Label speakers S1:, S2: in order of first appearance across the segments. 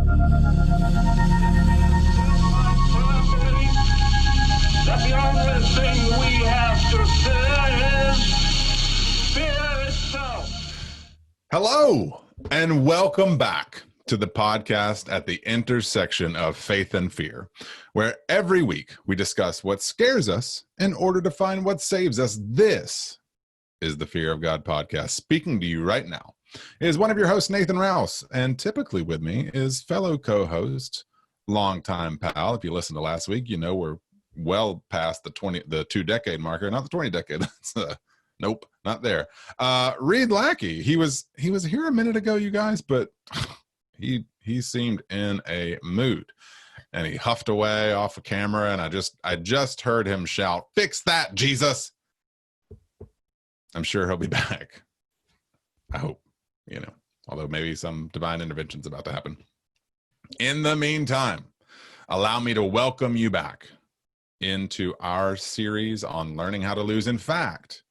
S1: That the only thing we have to fear is fear itself.
S2: Hello, and welcome back to the podcast at the intersection of faith and fear, where every week we discuss what scares us in order to find what saves us. This is the Fear of God podcast. Speaking to you right now is one of your hosts, Nathan Rouse, and typically with me is fellow co-host, longtime pal. If you listened to last week, you know we're well past the 2-decade marker, not the 20-decade. Nope, not there. Reed Lackey, he was here a minute ago, you guys, but he seemed in a mood, and he huffed away off of camera, and I just heard him shout, "Fix that, Jesus!" I'm sure he'll be back. I hope, although maybe some divine intervention's about to happen. In the meantime, allow me to welcome you back into our series on learning how to lose. In fact,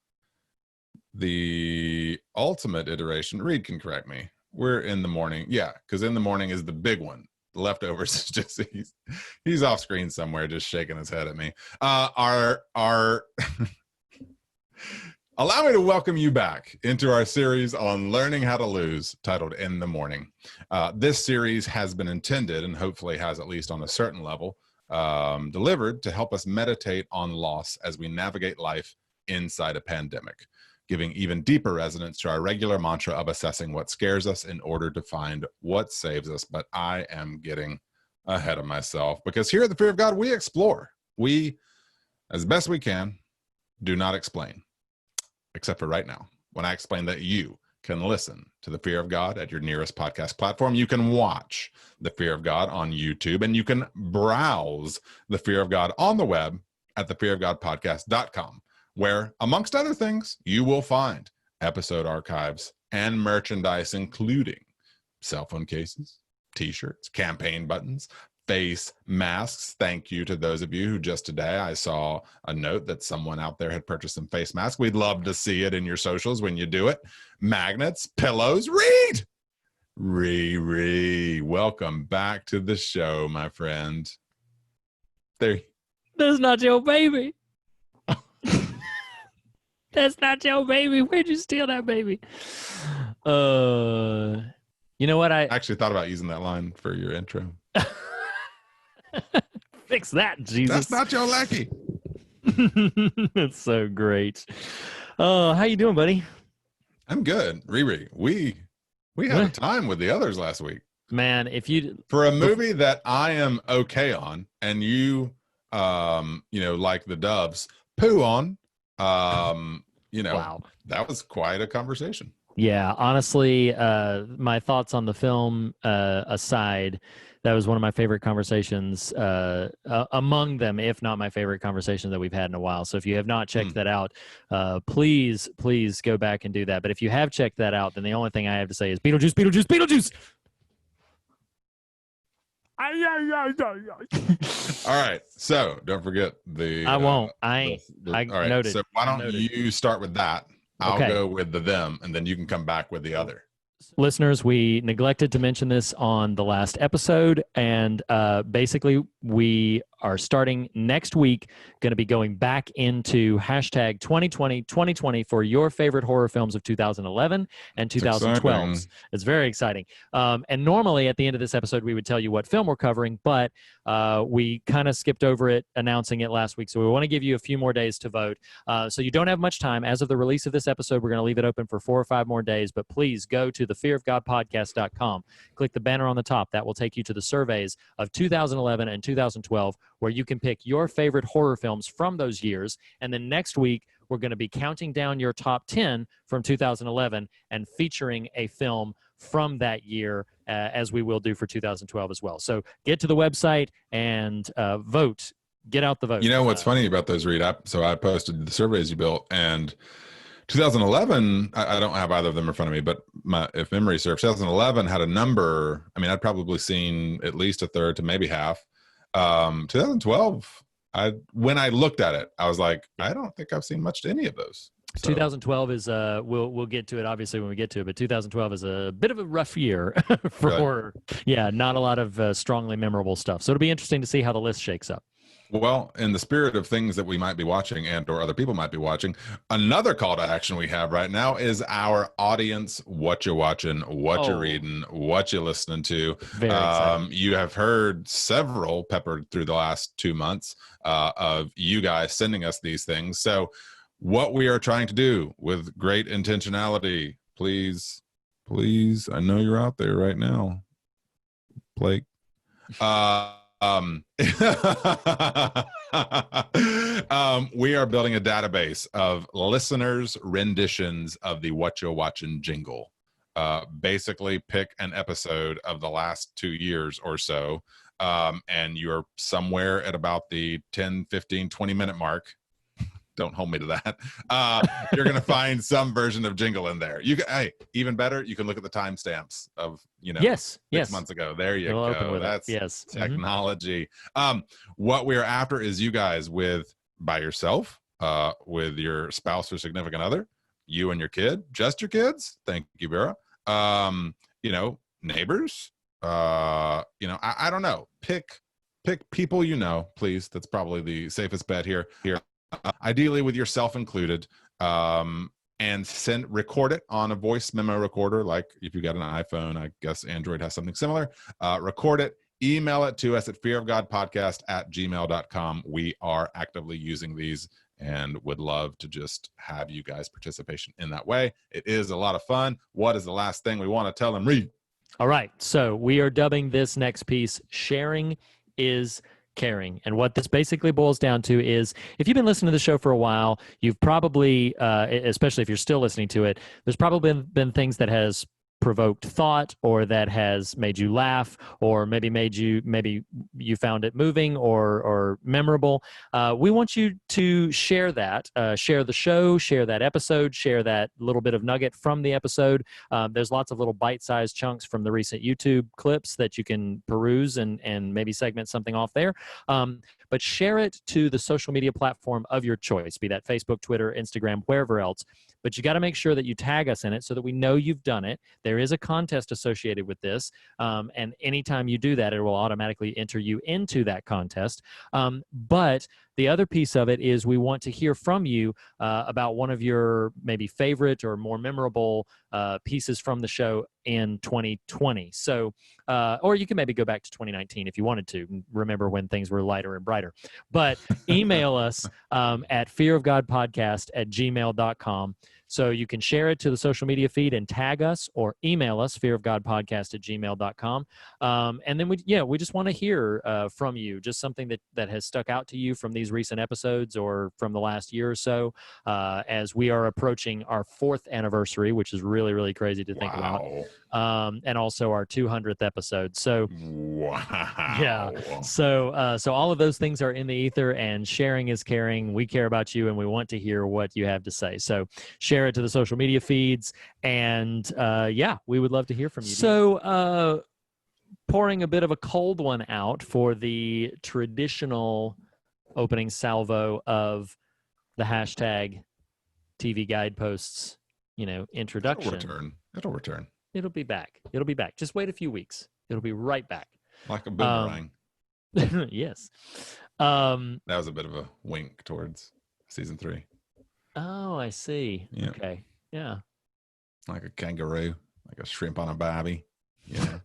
S2: the ultimate iteration, Reed can correct me, we're in the morning. Yeah, because in the morning is the big one. The leftovers is just, he's off screen somewhere just shaking his head at me. Allow me to welcome you back into our series on learning how to lose, titled In the Morning. This series has been intended, and hopefully has, at least on a certain level, delivered to help us meditate on loss as we navigate life inside a pandemic, giving even deeper resonance to our regular mantra of assessing what scares us in order to find what saves us. But I am getting ahead of myself, because here at the Fear of God, we explore. We, as best we can, do not explain. Except for right now, when I explain that you can listen to the Fear of God at your nearest podcast platform. You can watch the Fear of God on YouTube, and you can browse the Fear of God on the web at thefearofgodpodcast.com, where, amongst other things, you will find episode archives and merchandise, including cell phone cases, t-shirts, campaign buttons, face masks. Thank you to those of you who just today, I saw a note that someone out there had purchased some face masks. We'd love to see it in your socials when you do it. Magnets, pillows. Ree, welcome back to the show, my friend.
S3: That's not your baby. That's not your baby. Where'd you steal that baby? You know what? I
S2: actually thought about using that line for your intro.
S3: Fix that, Jesus.
S2: That's not your lackey.
S3: That's so great. How you doing, buddy?
S2: I'm good. Riri, we had a time with the others last week.
S3: Man,
S2: for a movie that I am okay on, and you like the doves poo on,
S3: wow.
S2: That was quite a conversation.
S3: Yeah, honestly, my thoughts on the film aside, that was one of my favorite conversations among them, if not my favorite conversation that we've had in a while. So if you have not checked that out, please go back and do that. But if you have checked that out, then the only thing I have to say is Beetlejuice, Beetlejuice, Beetlejuice!
S2: All right, so don't forget the...
S3: I won't. I
S2: right,
S3: noted.
S2: So why don't you start with that? I'll go with the them, and then you can come back with the other.
S3: Listeners, we neglected to mention this on the last episode, and basically we are starting next week, going to be going back into hashtag 2020 for your favorite horror films of 2011 and 2012. It's very exciting. And normally at the end of this episode, we would tell you what film we're covering, but we kind of skipped over it, announcing it last week. So we want to give you a few more days to vote. So you don't have much time. As of the release of this episode, we're going to leave it open for 4 or 5 more days, but please go to thefearofgodpodcast.com. Click the banner on the top. That will take you to the surveys of 2011 and 2012, where you can pick your favorite horror films from those years. And then next week, we're going to be counting down your top 10 from 2011 and featuring a film from that year, as we will do for 2012 as well. So get to the website and vote. Get out the vote.
S2: You know what's funny about those, Reed? So I posted the surveys you built, and 2011, I don't have either of them in front of me, but if memory serves, 2011 had a number. I mean, I'd probably seen at least a third to maybe half. 2012, when I looked at it, I was like, I don't think I've seen much to any of those. So,
S3: 2012 is we'll get to it obviously when we get to it, but 2012 is a bit of a rough year for not a lot of strongly memorable stuff. So it'll be interesting to see how the list shakes up.
S2: well, in the spirit of things that we might be watching and or other people might be watching, another call to action we have right now is our audience. What you watching, what you reading, what you listening to.
S3: Very exciting.
S2: You have heard several peppered through the last 2 months of you guys sending us these things. So what we are trying to do with great intentionality, please, I know you're out there right now, Blake. We are building a database of listeners' renditions of the What You're Watching jingle. Basically pick an episode of the last 2 years or so, and you're somewhere at about the 10, 15, 20-minute mark. Don't hold me to that. You're going to find some version of jingle in there. Hey, even better, you can look at the timestamps of, 6 months ago. There you go. That's technology. What we're after is you guys by yourself, with your spouse or significant other, you and your kid, just your kids. Thank you, Vera. Neighbors. I don't know. Pick people please. That's probably the safest bet here. Ideally with yourself included, and record it on a voice memo recorder. Like if you got an iPhone, I guess Android has something similar. Record it, email it to us at fearofgodpodcast@gmail.com. We are actively using these and would love to just have you guys participation in that way. It is a lot of fun. What is the last thing we want to tell them? Read.
S3: All right. So we are dubbing this next piece, Sharing is Caring. And what this basically boils down to is, if you've been listening to the show for a while, you've probably, especially if you're still listening to it, there's probably been things that has provoked thought, or that has made you laugh, or maybe you found it moving or memorable. We want you to share that, share the show, share that episode, share that little bit of nugget from the episode. There's lots of little bite-sized chunks from the recent YouTube clips that you can peruse and maybe segment something off there. But share it to the social media platform of your choice, be that Facebook, Twitter, Instagram, wherever else. But you got to make sure that you tag us in it so that we know you've done it. There is a contest associated with this. And anytime you do that, it will automatically enter you into that contest. But the other piece of it is we want to hear from you about one of your maybe favorite or more memorable pieces from the show in 2020. So, or you can maybe go back to 2019 if you wanted to, and remember when things were lighter and brighter. But email us at fearofgodpodcast@gmail.com. So you can share it to the social media feed and tag us, or email us, fearofgodpodcast@gmail.com. And then we just want to hear from you, just something that has stuck out to you from these recent episodes or from the last year or so, as we are approaching our 4th anniversary, which is really, really crazy to think about. And also our 200th episode. So, yeah. So all of those things are in the ether, and sharing is caring. We care about you, and we want to hear what you have to say. So share it to the social media feeds, and we would love to hear from you. So pouring a bit of a cold one out for the traditional opening salvo of the hashtag TV guideposts, introduction.
S2: It'll return.
S3: It'll be back. Just wait a few weeks. It'll be right back.
S2: Like a boomerang.
S3: Yes.
S2: That was a bit of a wink towards season 3.
S3: Oh, I see.
S2: Yeah.
S3: Okay. Yeah.
S2: Like a kangaroo, like a shrimp on a barbie. Yeah.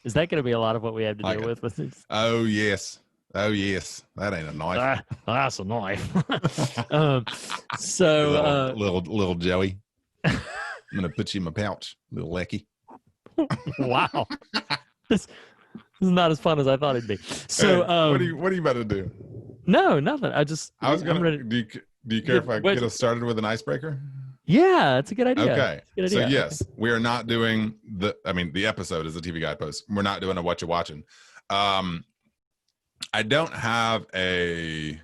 S3: Is that going to be a lot of what we have to deal with this?
S2: Oh, yes. That ain't a knife.
S3: That's a knife.
S2: Little Joey. I'm going to put you in my pouch, little Lecky.
S3: Wow. This is not as fun as I thought it'd be. So,
S2: hey, what are you about to do?
S3: No, nothing. I was
S2: going to. Do you care if I get us started with an icebreaker?
S3: Yeah, that's a good idea.
S2: Okay. So yes, we are not doing the episode is the TV guidepost. We're not doing a what you're watching. I don't have I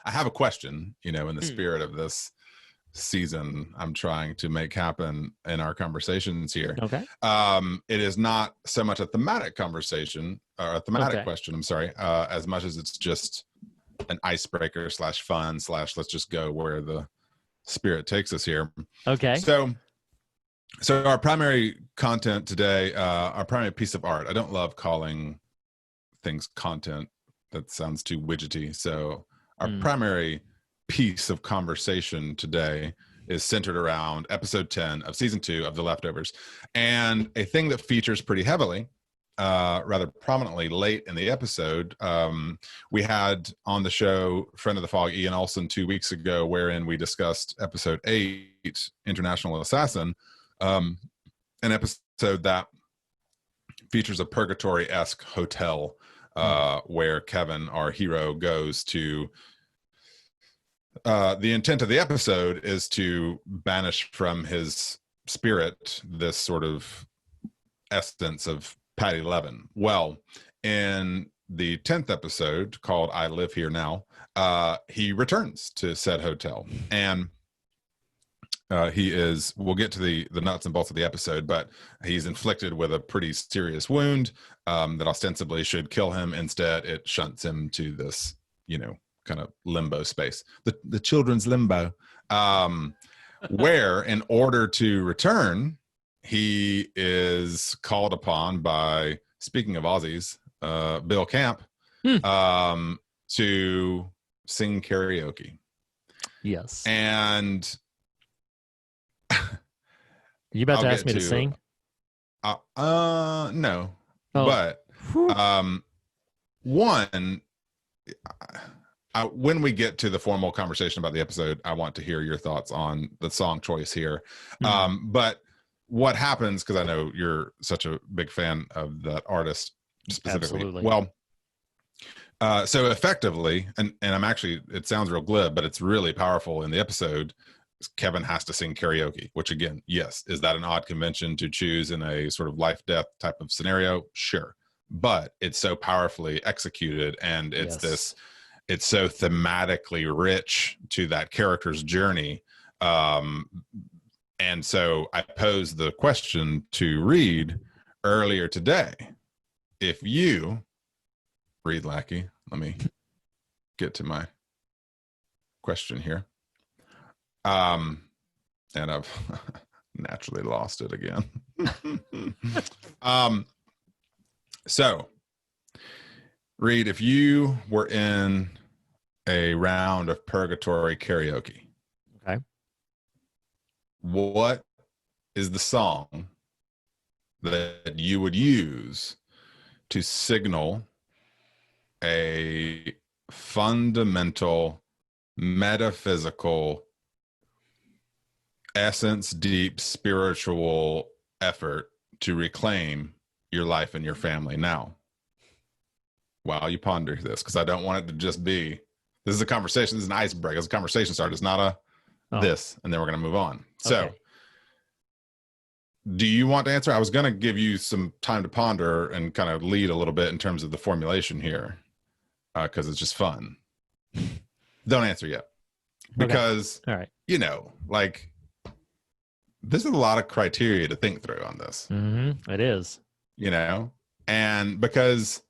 S2: have a question, in the spirit of this season I'm trying to make happen in our conversations here.
S3: Okay.
S2: It is not so much a thematic conversation or a thematic question, I'm sorry, as much as it's just an icebreaker /fun/ let's just go where the spirit takes us here.
S3: Okay.
S2: So our primary content today, our primary piece of art. I don't love calling things content. That sounds too widgety. So our primary piece of conversation today is centered around episode 10 of season 2 of The Leftovers. And a thing that features pretty heavily, rather prominently late in the episode, we had on the show friend of the fog Ian Olson 2 weeks ago, wherein we discussed episode 8, International Assassin, an episode that features a purgatory-esque hotel where Kevin, our hero, goes to. The intent of the episode is to banish from his spirit this sort of essence of Patty Levin. Well, in the 10th episode called I Live Here Now, he returns to said hotel, and we'll get to the nuts and bolts of the episode, but he's inflicted with a pretty serious wound that ostensibly should kill him. Instead, it shunts him to this, kind of limbo space, the children's limbo, where in order to return, he is called upon by, speaking of Aussies, Bill Camp, to sing karaoke.
S3: Yes.
S2: And
S3: you about to ask me to sing?
S2: No.
S3: Oh.
S2: But one, when we get to the formal conversation about the episode, I want to hear your thoughts on the song choice here. But what happens, because I know you're such a big fan of that artist specifically.
S3: Absolutely.
S2: Well, so effectively, and I'm actually, it sounds real glib, but it's really powerful in the episode. Kevin has to sing karaoke, which again, yes, is that an odd convention to choose in a sort of life-death type of scenario? Sure. But it's so powerfully executed, and it's it's so thematically rich to that character's journey. And so I posed the question to Reed earlier today. If you, Reed Lackey, let me get to my question here. And I've naturally lost it again. So, Reed, if you were in a round of purgatory karaoke,
S3: okay,
S2: what is the song that you would use to signal a fundamental, metaphysical, essence deep spiritual effort to reclaim your life and your family now? While you ponder this, because I don't want it to just be, this is a conversation, this is an icebreaker, it's a conversation starter, it's not this, and then we're going to move on. So, do you want to answer? I was going to give you some time to ponder and kind of lead a little bit in terms of the formulation here, because it's just fun. Don't answer yet, because,
S3: all right,
S2: like, there's a lot of criteria to think through on this.
S3: It is,
S2: and because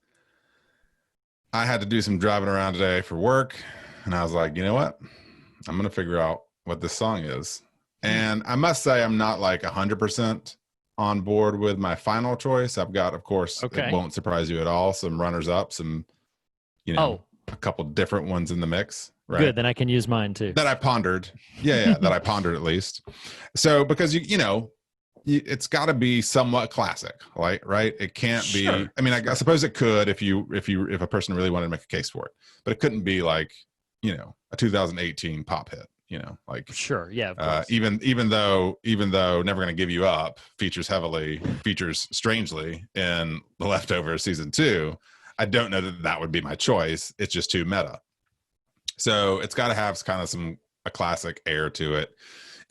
S2: I had to do some driving around today for work, and I was like, you know what? I'm going to figure out what this song is. And I must say, I'm not like 100% on board with my final choice. I've got, of course, it won't surprise you at all, some runners up, some, a couple different ones in the mix. Right?
S3: Good. Then I can use mine too.
S2: That I pondered. Yeah, that I pondered at least. So, because it's got to be somewhat classic, right? It can't be. I mean, I suppose it could if a person really wanted to make a case for it, but it couldn't be like a 2018 pop hit.
S3: Sure, yeah. Of course.
S2: Even though Never Gonna Give You Up features strangely in The Leftovers season 2, I don't know that would be my choice. It's just too meta. So it's got to have kind of a classic air to it.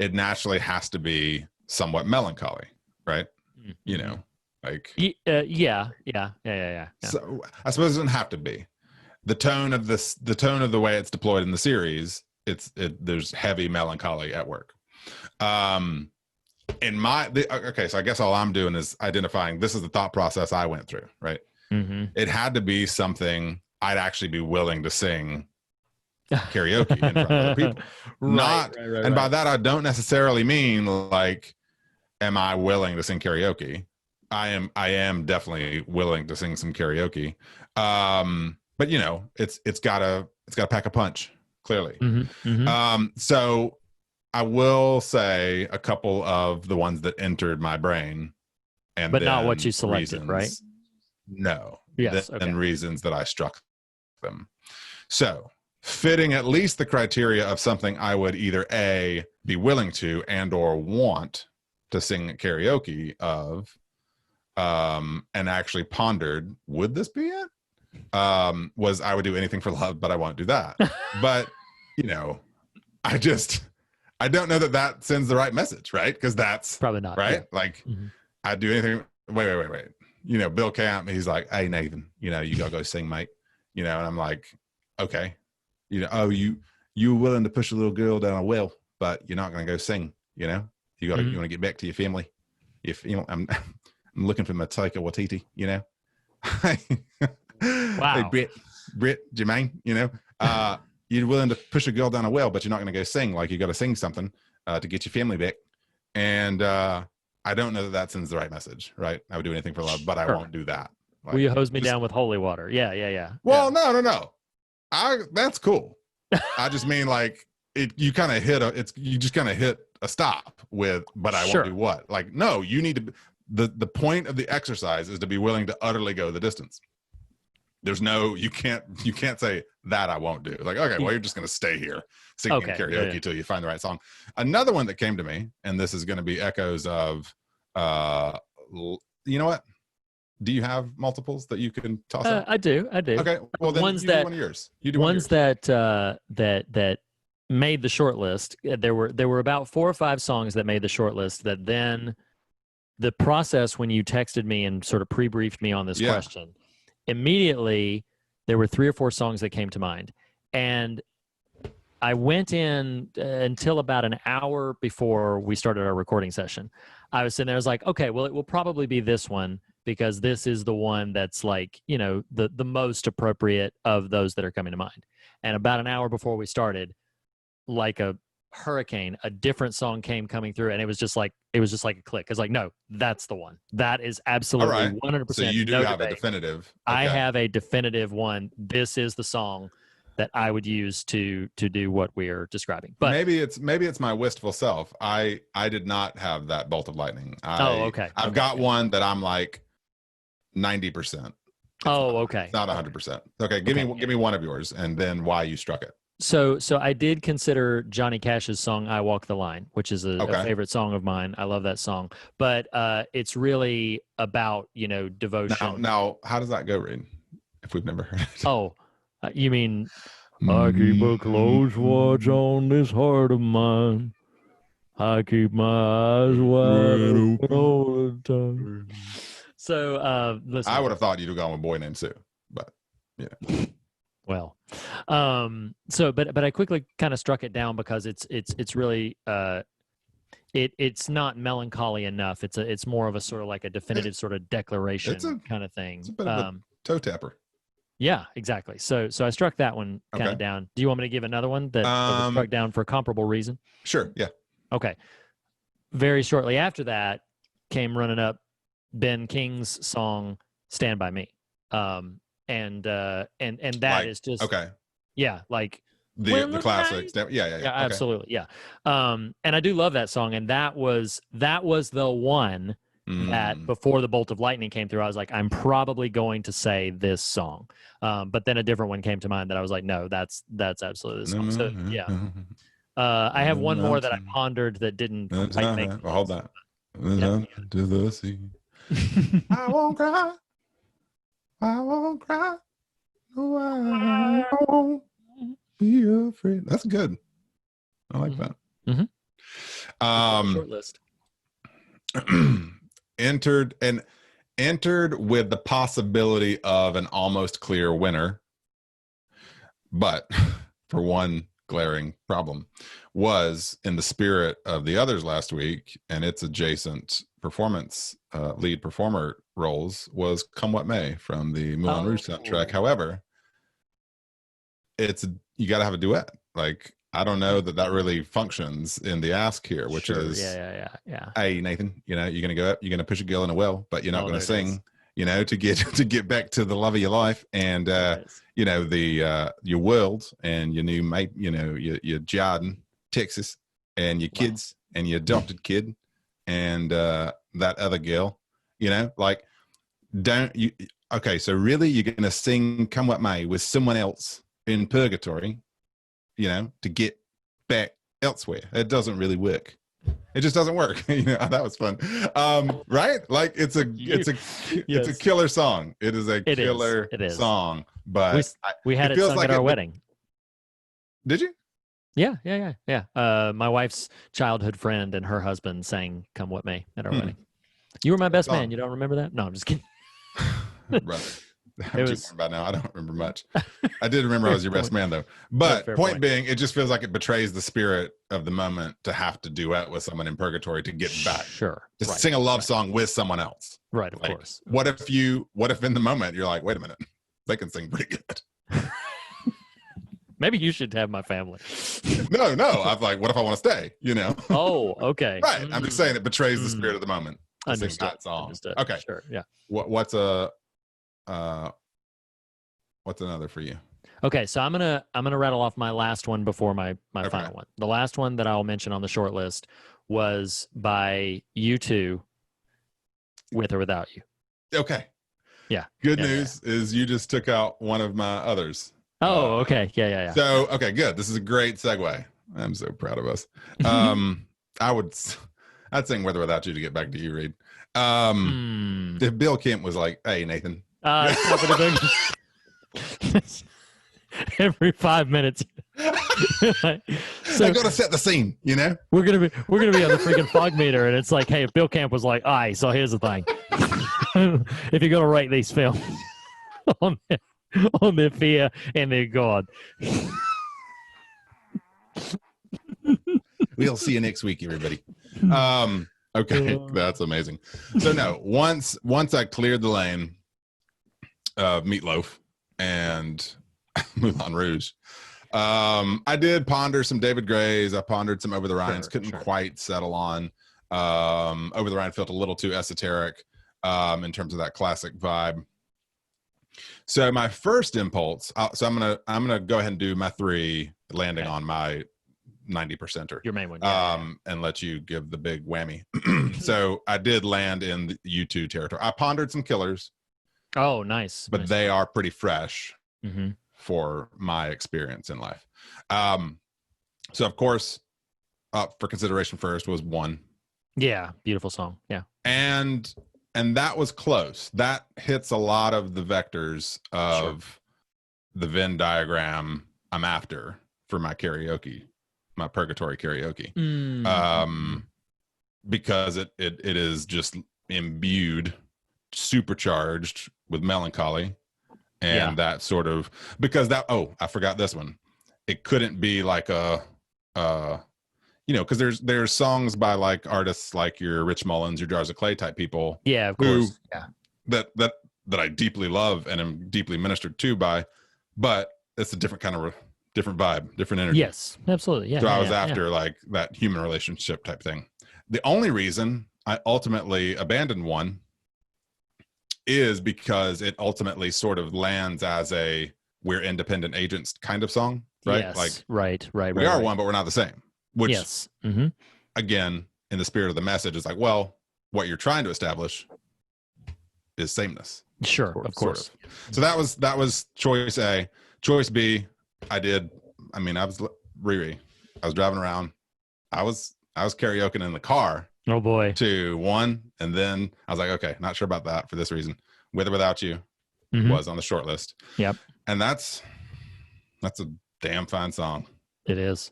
S2: It naturally has to be somewhat melancholy, right?
S3: Yeah.
S2: So I suppose it doesn't have to be. The tone of the way it's deployed in the series, there's heavy melancholy at work. So I guess all I'm doing is identifying this is the thought process I went through, right? It had to be something I'd actually be willing to sing karaoke in front of other people. And by that, I don't necessarily mean like, am I willing to sing karaoke? I am definitely willing to sing some karaoke. But you know, it's gotta pack a punch, clearly. So I will say a couple of the ones that entered my brain, and
S3: but not what you selected,
S2: reasons,
S3: right?
S2: No.
S3: Yes.
S2: And reasons that I struck them. So fitting at least the criteria of something I would either A, be willing to and or want to sing karaoke of, and actually pondered, would this be it? Was I would do anything for love, but I won't do that. But, you know, I don't know that sends the right message, right? Because that's
S3: probably not
S2: right.
S3: Yeah.
S2: Like, I'd do anything. Wait. You know, Bill Camp, he's like, hey, Nathan, you know, you gotta go sing, mate. You know, and I'm like, okay. You know, oh, you were willing to push a little girl down a well, but you're not gonna go sing, you know? You want to get back to your family. If you know, I'm looking for my Taika Waititi, you know.
S3: Wow.
S2: Hey, Britt, Jermaine, you know, you're willing to push a girl down a well, but you're not going to go sing. Like, you got to sing something to get your family back. And I don't know that sends the right message, right? I would do anything for love, but I won't do that. Like,
S3: will you hose me down with holy water? Yeah.
S2: Well, no. That's cool. I just mean like you kind of you just kind of hit a stop with, but I won't do what? Like, no, you need to. The point of the exercise is to be willing to utterly go the distance. There's no, you can't say that I won't do. Like, okay, well, you're just going to stay here singing karaoke till you find the right song. Another one that came to me, and this is going to be echoes of, you know what? Do you have multiples that you can toss out?
S3: I do.
S2: Okay, well then
S3: ones
S2: you
S3: that
S2: do one of yours. You do
S3: ones that made the short list. There were about 4 or 5 songs that made the short list that then the process when you texted me and sort of pre-briefed me on this question, immediately there were 3 or 4 songs that came to mind. And I went in until about an hour before we started our recording session. I was sitting there, I was like, okay, well, it will probably be this one because this is the one that's like, you know, the most appropriate of those that are coming to mind. And about an hour before we started, like a hurricane, a different song came coming through, and it was just like a click. It's like, no, that's the one. That is absolutely 100%.
S2: So you do have a definitive. Okay.
S3: I have a definitive one. This is the song that I would use to do what we're describing. But
S2: maybe it's my wistful self. I did not have that bolt of lightning. I've got one that I'm like 90%.
S3: Okay.
S2: It's not 100%. Okay, give me one of yours, and then why you struck it.
S3: So I did consider Johnny Cash's song "I Walk the Line," which is a favorite song of mine. I love that song, but it's really about, you know, devotion.
S2: Now, how does that go, Reed? If we've never heard it.
S3: Oh, you mean I keep a close watch on this heart of mine. I keep my eyes wide open all the time. So listen,
S2: I would have thought you'd have gone with Boy Named Sue, but yeah.
S3: Well, but I quickly kind of struck it down because it's really it's not melancholy enough. It's more of a sort of like a definitive sort of declaration kind of thing.
S2: It's a bit of a toe tapper.
S3: Yeah, exactly. So I struck that one kind of down. Do you want me to give another one that was struck down for a comparable reason?
S2: Sure. Yeah.
S3: Okay. Very shortly after that came running up Ben King's song "Stand by Me." And that like, is just like
S2: the classic.
S3: Absolutely, yeah. And I do love that song, and that was the one that before the bolt of lightning came through, I was like, I'm probably going to say this song, but then a different one came to mind that I was like, no, that's absolutely the song. So yeah, I have one more that I pondered that didn't quite make.
S2: Hold that. To the sea. I won't cry. I won't cry. No, I won't be afraid. That's good. I like that.
S3: Short list.
S2: entered with the possibility of an almost clear winner, but for one glaring problem, was in the spirit of the others last week and its adjacent performance lead performer roles, was Come What May from the Moulin Rouge soundtrack. However, you got to have a duet. Like, I don't know that really functions in the ask here, which
S3: Sure.
S2: is,
S3: Yeah.
S2: hey, Nathan, you're going to go up, you're going to push a girl in a well, but you're not going to sing, to get back to the love of your life and, your world and your new mate, your Jarden, Texas, and your kids and your adopted kid and that other girl, okay, so really you're going to sing Come What May with someone else in purgatory, to get back elsewhere. It doesn't really work. It just doesn't work. That was fun. Right? Like it's a killer song. It is a killer song, but
S3: we had it sung at our wedding.
S2: Did you?
S3: Yeah. My wife's childhood friend and her husband sang Come What May at our wedding. You were my best man. You don't remember that? No, I'm just kidding.
S2: Brother. I'm too far about now. I don't remember much. I did remember I was your best man though. But point being, it just feels like it betrays the spirit of the moment to have to duet with someone in purgatory to get back.
S3: Sure.
S2: To sing a love song with someone else.
S3: Right, of course.
S2: What if in the moment you're like, wait a minute, they can sing pretty good.
S3: Maybe you should have my family.
S2: No. I'm like, what if I want to stay?
S3: Oh, okay.
S2: Right. I'm just saying it betrays the spirit of the moment.
S3: Understood.
S2: Sing that song.
S3: Understood.
S2: Okay.
S3: Sure. Yeah.
S2: What's another for you?
S3: Okay, so I'm gonna rattle off my last one before my
S2: Okay.
S3: final one. The last one that I'll mention on the short list was by U2, With or Without You.
S2: Okay.
S3: Yeah.
S2: Good news is you just took out one of my others.
S3: Oh, okay. Yeah.
S2: So, okay, good. This is a great segue. I'm so proud of us. I'd sing With or Without You to get back to you, Reed. If Bill Kemp was like, hey, Nathan.
S3: Every 5 minutes.
S2: So I got to set the scene,
S3: We're gonna be on the freaking fog meter, and it's like, hey, if Bill Camp was like, all right, so here's the thing. If you're gonna rate these films on their fear and their God.
S2: We'll see you next week, everybody. Okay, that's amazing. So no, once I cleared the lane of Meatloaf and Moulin Rouge, I did ponder some David Grays. I pondered some Over the Rhines. Couldn't quite settle on. Over the Rhine felt a little too esoteric in terms of that classic vibe. So my first impulse. So I'm gonna go ahead and do my three, landing on my 90%er.
S3: Your main one.
S2: And let you give the big whammy. So I did land in the U2 territory. I pondered some killers.
S3: Oh, nice.
S2: But they are pretty fresh
S3: Mm-hmm.
S2: for my experience in life. So of course, up for consideration first was One.
S3: Yeah, beautiful song. Yeah.
S2: And that was close. That hits a lot of the vectors of the Venn diagram I'm after for my karaoke, my purgatory karaoke. Because it is just imbued, supercharged with melancholy and that sort of, because that, I forgot this one. It couldn't be like because there's songs by like artists like your Rich Mullins, your Jars of Clay type people.
S3: Yeah, of course.
S2: That I deeply love and am deeply ministered to by, but it's a different kind of different vibe, different energy.
S3: Yes, absolutely. Yeah.
S2: So I was after like that human relationship type thing. The only reason I ultimately abandoned One is because it ultimately sort of lands as a we're independent agents kind of song, right?
S3: Yes,
S2: like
S3: right.
S2: We are one, but we're not the same. Which,
S3: again,
S2: in the spirit of the message, is like, well, what you're trying to establish is sameness.
S3: Sure, of course.
S2: Sort of. So that was choice A. Choice B, I was driving around. I was karaokeing in the car.
S3: Oh boy.
S2: To One, and then I was like, okay, not sure about that for this reason. With or Without You was on the short list.
S3: Yep.
S2: And that's a damn fine song.
S3: It is.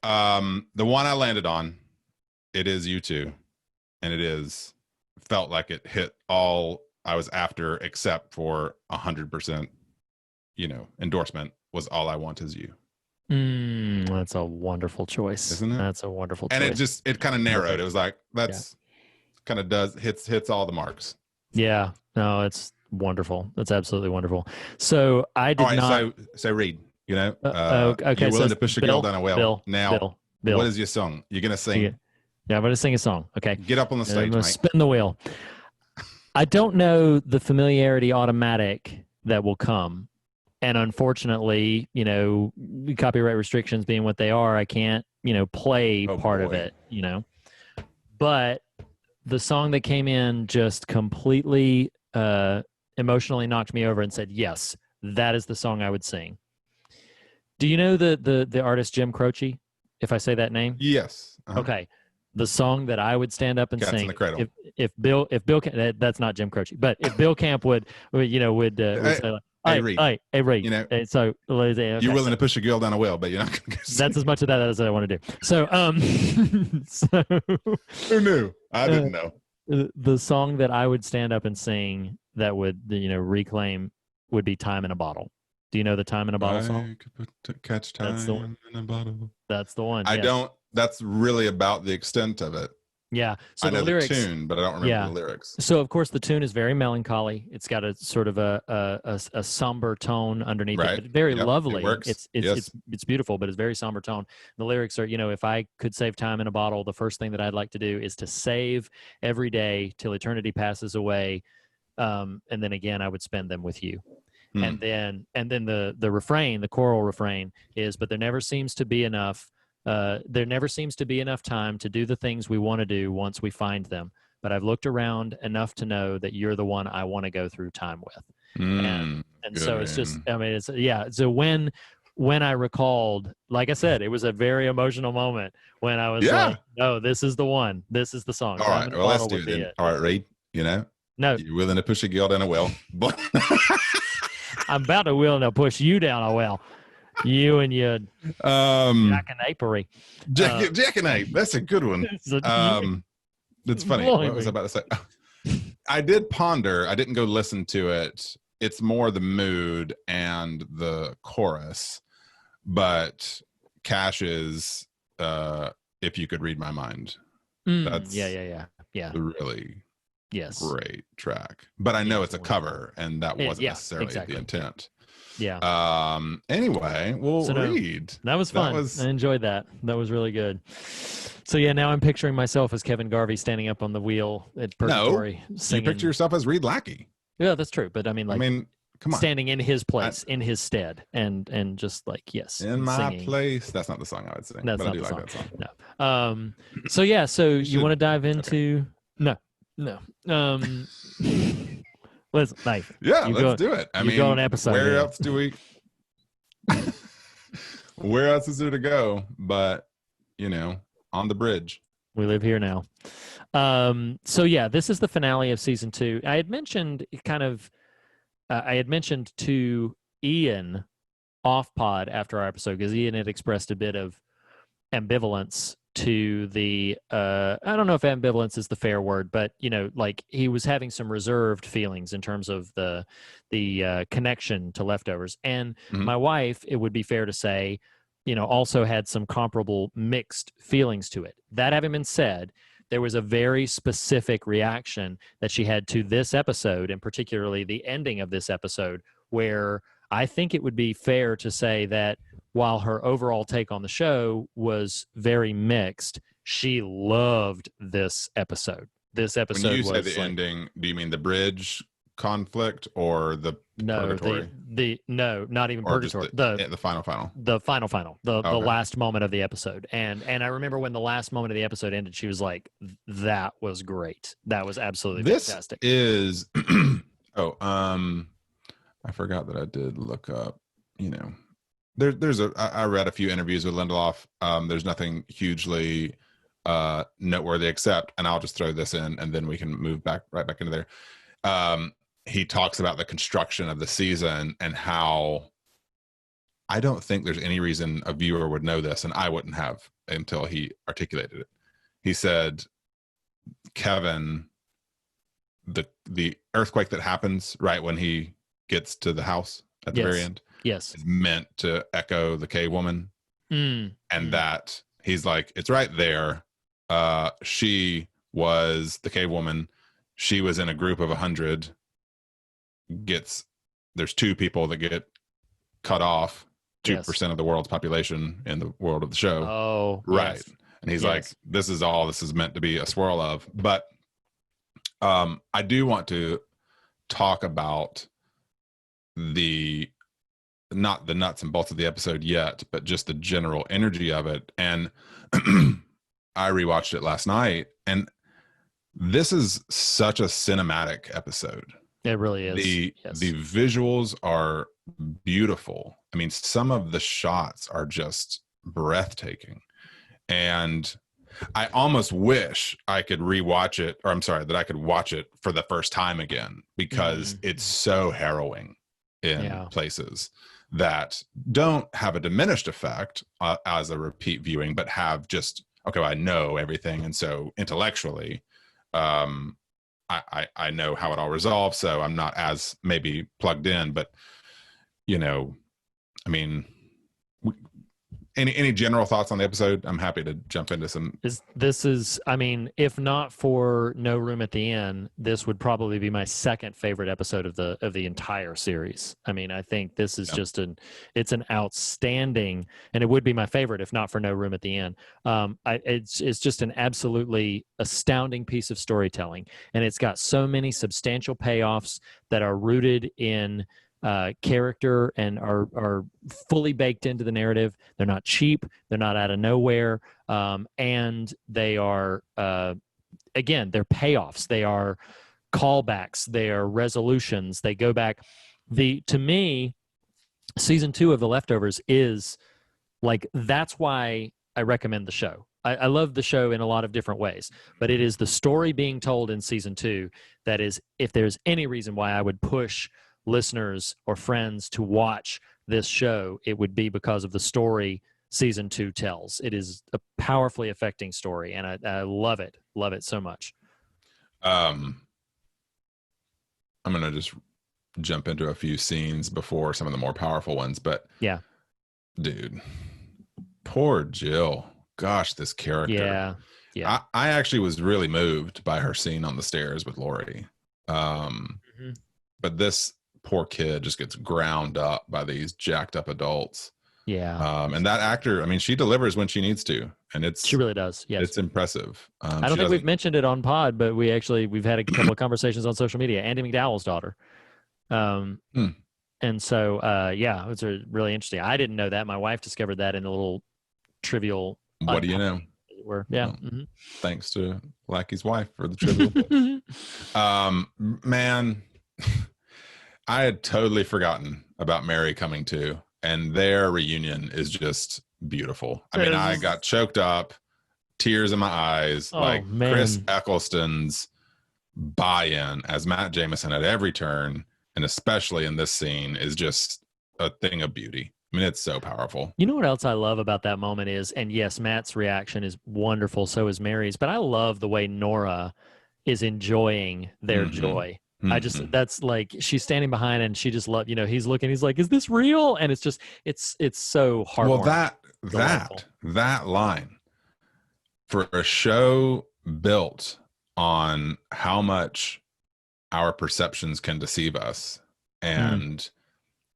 S2: The one I landed on, it is U2, and felt like it hit all I was after, except for 100%, endorsement was All I Want Is You.
S3: That's a wonderful choice,
S2: isn't it?
S3: That's a wonderful choice.
S2: And it kind of narrowed. It was like kind of hits all the marks.
S3: Yeah, no, it's wonderful. That's absolutely wonderful. So I did not.
S2: So Reed, You know,
S3: okay.
S2: you're willing
S3: So
S2: to push a girl down a well. Now,
S3: Bill.
S2: what is your song? You're gonna sing.
S3: Yeah, I'm going to sing a song. Okay.
S2: Get up on the stage,
S3: I'm going to
S2: mate.
S3: spin the wheel. I don't know the familiarity automatic that will come. And unfortunately, you know, copyright restrictions being what they are, I can't, you know, play part of it, you know. But the song that came in just completely emotionally knocked me over and said, yes, that is the song I would sing. Do you know the artist Jim Croce, if I say that name?
S2: Yes.
S3: Okay. The song that I would stand up and
S2: Cats
S3: sing,
S2: in the Cradle.
S3: if Bill, that's not Jim Croce, but if Bill Camp would say like,
S2: hey, Reed,
S3: hey, Reed,
S2: you know,
S3: so okay,
S2: you're willing to push a girl down a well, but you're not going to go sing.
S3: That's as much of that as I want to do. So, so
S2: who knew? I didn't know.
S3: The song that I would stand up and sing that would, you know, reclaim would be "Time in a Bottle." Do you know the "Time in a Bottle" song?
S2: Catch time in a bottle.
S3: That's the one.
S2: I don't. That's really about the extent of it.
S3: Yeah. So
S2: I know
S3: the lyrics,
S2: the tune, but I don't remember the lyrics.
S3: So of course the tune is very melancholy. It's got a sort of a somber tone underneath it, but very lovely.
S2: It works.
S3: It's beautiful, but it's very somber tone. The lyrics are, you know, if I could save time in a bottle, the first thing that I'd like to do is to save every day till eternity passes away, and then again I would spend them with you. And then the refrain, the choral refrain is, but there never seems to be enough. There never seems to be enough time to do the things we want to do once we find them. But I've looked around enough to know that you're the one I want to go through time with. And so it's just, I mean, it's, yeah. So when I recalled, like I said, it was a very emotional moment when I was like, no, this is the one. This is the song.
S2: All right. Well, let's do it then. All right, Reed, you know,
S3: no,
S2: you're willing to push a girl down a well.
S3: I'm about to willing to push you down a well. You and your jackanapery.
S2: Jackanape. That's a good one. It's funny. What was I about to say? I did ponder. I didn't go listen to it. It's more the mood and the chorus. But Cash's If You Could Read My Mind. That's
S3: yeah.
S2: really
S3: yes,
S2: great track. But I know it's a cover, and that wasn't necessarily the intent.
S3: Yeah.
S2: Anyway, we'll read.
S3: That was fun. I enjoyed that. That was really good. So yeah, now I'm picturing myself as Kevin Garvey standing up on the wheel at Purgatory.
S2: No, you picture yourself as Reed Lackey.
S3: Yeah, that's true. But I mean,
S2: come on,
S3: standing in his place, in his stead, and just like
S2: in my place. That's not the song I would sing.
S3: That's
S2: but
S3: not
S2: I do
S3: the
S2: like
S3: song.
S2: that song.
S3: No. So yeah, so you want to dive into no. Listen, Mike.
S2: Yeah, let's do it. I mean,
S3: go on an episode.
S2: Where else do we? Where else is there to go? But you know, on the bridge.
S3: We live here now. So yeah, this is the finale of season 2. I had mentioned to Ian off pod after our episode, because Ian had expressed a bit of ambivalence to the I don't know if ambivalence is the fair word, but you know, like he was having some reserved feelings in terms of the connection to Leftovers. And my wife, it would be fair to say, you know, also had some comparable mixed feelings to it. That having been said, there was a very specific reaction that she had to this episode, and particularly the ending of this episode, where I think it would be fair to say that while her overall take on the show was very mixed, she loved this episode. This episode
S2: when you say the ending, do you mean the bridge conflict or the purgatory?
S3: No, not even purgatory.
S2: The final.
S3: The final. The last moment of the episode. And I remember when the last moment of the episode ended, she was like, "That was great. That was absolutely fantastic."
S2: This is I forgot that I did look up, you know. I read a few interviews with Lindelof. There's nothing hugely noteworthy except, and I'll just throw this in and then we can move right back into there. He talks about the construction of the season and how I don't think there's any reason a viewer would know this, and I wouldn't have until he articulated it. He said, Kevin, the earthquake that happens right when he gets to the house at the very end, is meant to echo the cave woman. And that he's like, it's right there. She was the cave woman. She was in a group of 100. There's 2 people that get cut off 2% of the world's population in the world of the show.
S3: Oh,
S2: right.
S3: Yes.
S2: And he's like, this is all this is meant to be a swirl of. But I do want to talk about not the nuts and bolts of the episode yet, but just the general energy of it. And I rewatched it last night, and this is such a cinematic episode.
S3: It really is.
S2: The visuals are beautiful. I mean, some of the shots are just breathtaking. And I almost wish I could rewatch it, or I'm sorry, that I could watch it for the first time again, because it's so harrowing in places that don't have a diminished effect as a repeat viewing, but have just, okay, well, I know everything. And so intellectually, I know how it all resolves. So I'm not as maybe plugged in, but I mean, any general thoughts on the episode? I'm happy to jump into some.
S3: This is, I mean, if not for No Room at the Inn, this would probably be my second favorite episode of the entire series. I mean, I think this is just it's an outstanding, and it would be my favorite if not for No Room at the Inn. It's just an absolutely astounding piece of storytelling, and it's got so many substantial payoffs that are rooted in character and are fully baked into the narrative. They're not cheap. They're not out of nowhere. And they are, again, they're payoffs. They are callbacks. They are resolutions. They go back. To me, season 2 of The Leftovers is like, that's why I recommend the show. I love the show in a lot of different ways, but it is the story being told in season 2 that is, if there's any reason why I would push listeners or friends to watch this show, it would be because of the story season 2 tells. It is a powerfully affecting story, and I love it so much.
S2: I'm gonna just jump into a few scenes before some of the more powerful ones, but dude, poor Jill. Gosh, this character. I actually was really moved by her scene on the stairs with Lori. But this poor kid just gets ground up by these jacked up adults. And that actor, I mean, she delivers when she needs to, and she really does. Yes, it's impressive.
S3: I don't think we've mentioned it on pod, but we've had a couple of conversations on social media. Andy McDowell's daughter. And so it's really interesting. I didn't know that. My wife discovered that in a little trivial.
S2: What do you know? Thanks to Lackey's wife for the trivial. Man, I had totally forgotten about Mary coming to, and their reunion is just beautiful. I mean, I got choked up, tears in my eyes, Chris Eccleston's buy-in as Matt Jameson at every turn, and especially in this scene, is just a thing of beauty. I mean, it's so powerful.
S3: You know what else I love about that moment is, and yes, Matt's reaction is wonderful, so is Mary's, but I love the way Nora is enjoying their joy. I just, that's like, she's standing behind and she just he's looking, he's like, is this real? And it's just, it's so heartwarming.
S2: Well, that line for a show built on how much our perceptions can deceive us, and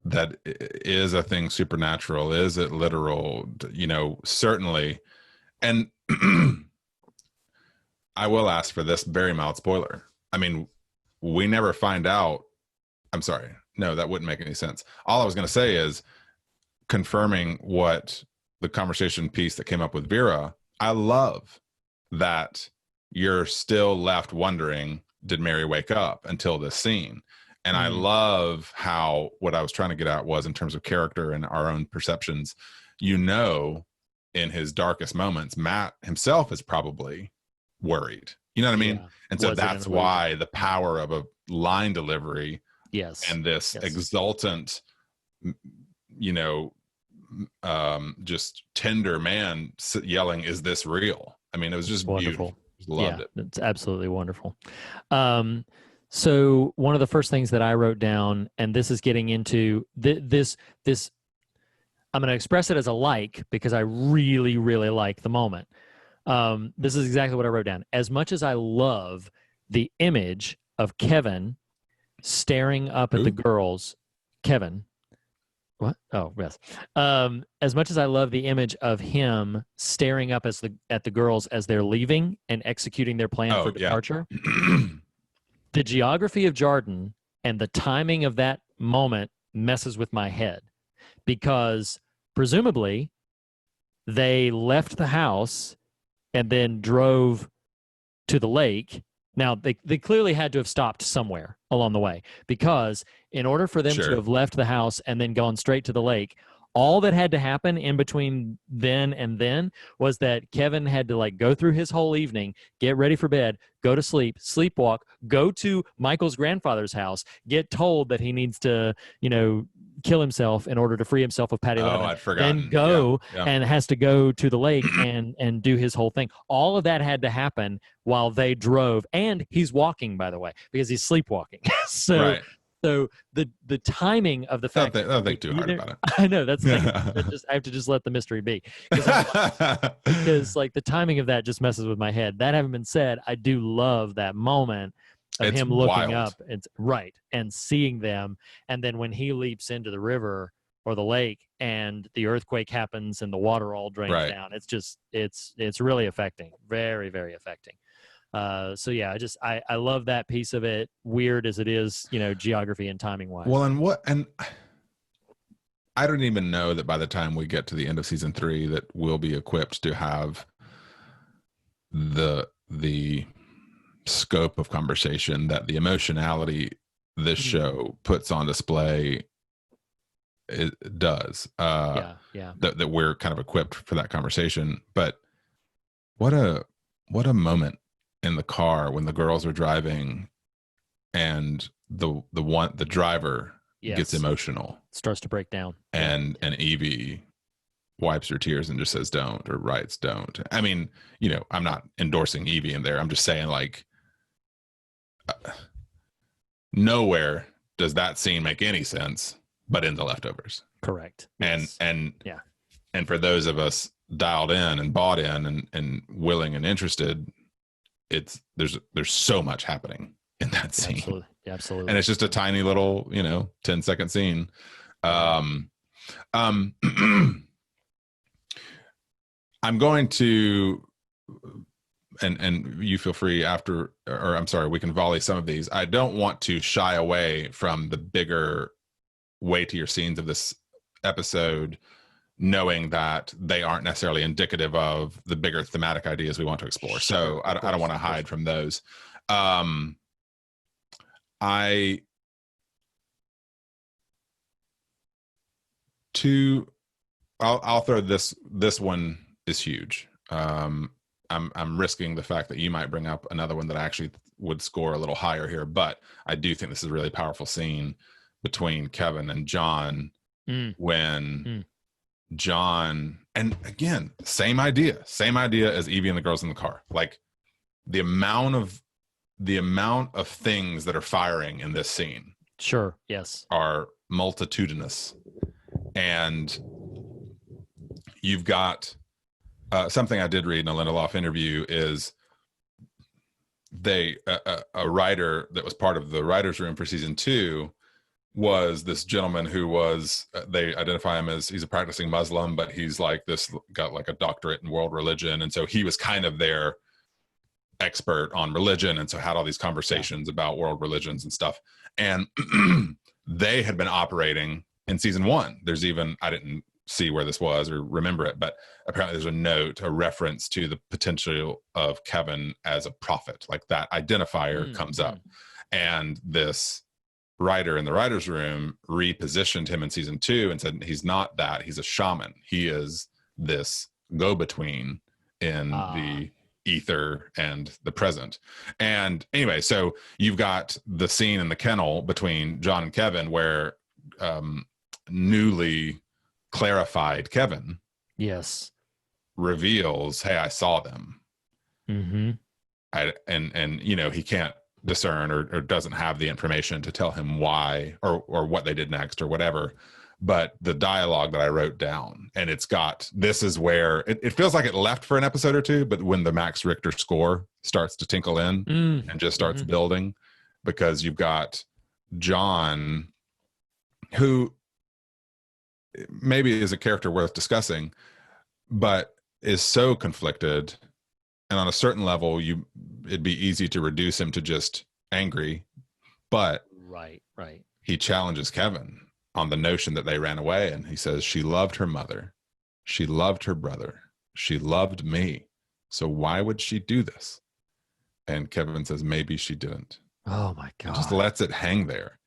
S2: that is a thing supernatural, is it literal, certainly. And I will ask for this very mild spoiler. I mean, we never find out. I'm sorry. No, that wouldn't make any sense. All I was going to say is, confirming what the conversation piece that came up with Vera, I love that you're still left wondering, did Mary wake up until this scene? And I love how what I was trying to get at was, in terms of character and our own perceptions, in his darkest moments, Matt himself is probably worried. You know what I mean? And so that's why the power of a line delivery, and this exultant, just tender man yelling, "Is this real?" I mean, it was just wonderful. Loved it.
S3: It's absolutely wonderful. So one of the first things that I wrote down, and this is getting into this, I'm going to express it as a like, because I really, really like the moment. This is exactly what I wrote down. As much as I love the image of Kevin staring up at the girls, Kevin, What? Oh, yes. As much as I love the image of him staring up at the girls as they're leaving and executing their plan for
S2: Oh, yeah.
S3: departure, the geography of Jarden and the timing of that moment messes with my head because presumably they left the house and then drove to the lake. Now, they clearly had to have stopped somewhere along the way because in order for them
S2: Sure.
S3: to have left the house and then gone straight to the lake, all that had to happen in between then and then was that Kevin had to like go through his whole evening, get ready for bed, go to sleep, sleepwalk, go to Michael's grandfather's house, get told that he needs to, kill himself in order to free himself of Patty
S2: Oh,
S3: Lemon,
S2: I'd forgotten.
S3: then go
S2: Yeah.
S3: and has to go to the lake and do his whole thing. All of that had to happen while they drove, and he's walking, by the way, because he's sleepwalking.
S2: Right.
S3: So the timing of the fact
S2: Don't think too hard about it.
S3: I know that's the thing. I have to just let the mystery be because like the timing of that just messes with my head. That having been said, I do love that moment of
S2: It's
S3: him looking
S2: wild.
S3: up and seeing them, and then when he leaps into the river or the lake and the earthquake happens and the water all drains down. It's just it's really affecting, very, very affecting. So yeah, I love that piece of it, weird as it is, geography and timing wise.
S2: Well, and I don't even know that by the time we get to the end of season 3 that we'll be equipped to have the scope of conversation that the emotionality this show puts on display does. That we're kind of equipped for that conversation. But what a moment in the car when the girls are driving and the driver gets emotional,
S3: starts to break down,
S2: and Evie wipes her tears and just says don't, or writes don't. I mean, I'm not endorsing Evie in there. I'm just saying, like, nowhere does that scene make any sense but in The Leftovers.
S3: Correct.
S2: And for those of us dialed in and bought in and willing and interested, there's so much happening in that scene.
S3: Absolutely.
S2: And it's just a tiny little 10-second scene. I'm going to and you feel free after, or I'm sorry, we can volley some of these. I don't want to shy away from the bigger weightier scenes of this episode, knowing that they aren't necessarily indicative of the bigger thematic ideas we want to explore. So I don't want to hide from those. I'll throw this one is huge. I'm risking the fact that you might bring up another one that I actually would score a little higher here, but I do think this is a really powerful scene between Kevin and John when John, and again, same idea as Evie and the girls in the car. Like the amount of things that are firing in this scene.
S3: Sure. Yes.
S2: Are multitudinous. And you've got something I did read in a Lindelof interview is a writer that was part of the writer's room for season 2 was this gentleman who was, they identify him as, he's a practicing Muslim, but he's like this, got like a doctorate in world religion. And so he was kind of their expert on religion. And so had all these conversations about world religions and stuff. And they had been operating in season 1. There's even, I didn't see where this was or remember it, but apparently there's a reference to the potential of Kevin as a prophet. Like that identifier comes up. And this writer in the writer's room repositioned him in season 2 and said, he's not that, he's a shaman. He is this go-between in the ether and the present. And anyway, so you've got the scene in the kennel between John and Kevin where newly clarified Kevin reveals, hey, I saw them. And he can't discern or doesn't have the information to tell him why or what they did next or whatever. But the dialogue that I wrote down, and it's got, this is where it feels like it left for an episode or two, but when the Max Richter score starts to tinkle in and just starts building, because you've got John, who maybe is a character worth discussing, but is so conflicted, and on a certain level, it'd be easy to reduce him to just angry, but
S3: Right.
S2: he challenges Kevin on the notion that they ran away, and he says she loved her mother, she loved her brother, she loved me, so why would she do this? And Kevin says maybe she didn't.
S3: Oh my God.
S2: And just lets it hang there.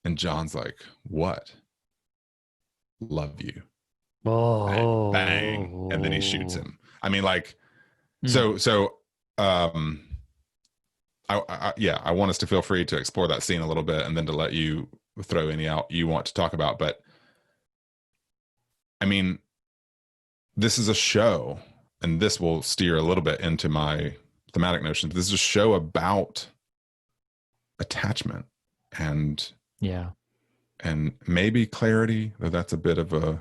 S2: And John's like, what? Love you.
S3: Oh,
S2: bang, and then he shoots him. I mean, like, so I want us to feel free to explore that scene a little bit, and then to let you throw any out you want to talk about. But I mean, this is a show, and this will steer a little bit into my thematic notions. This is a show about attachment and maybe clarity, though that's a bit of a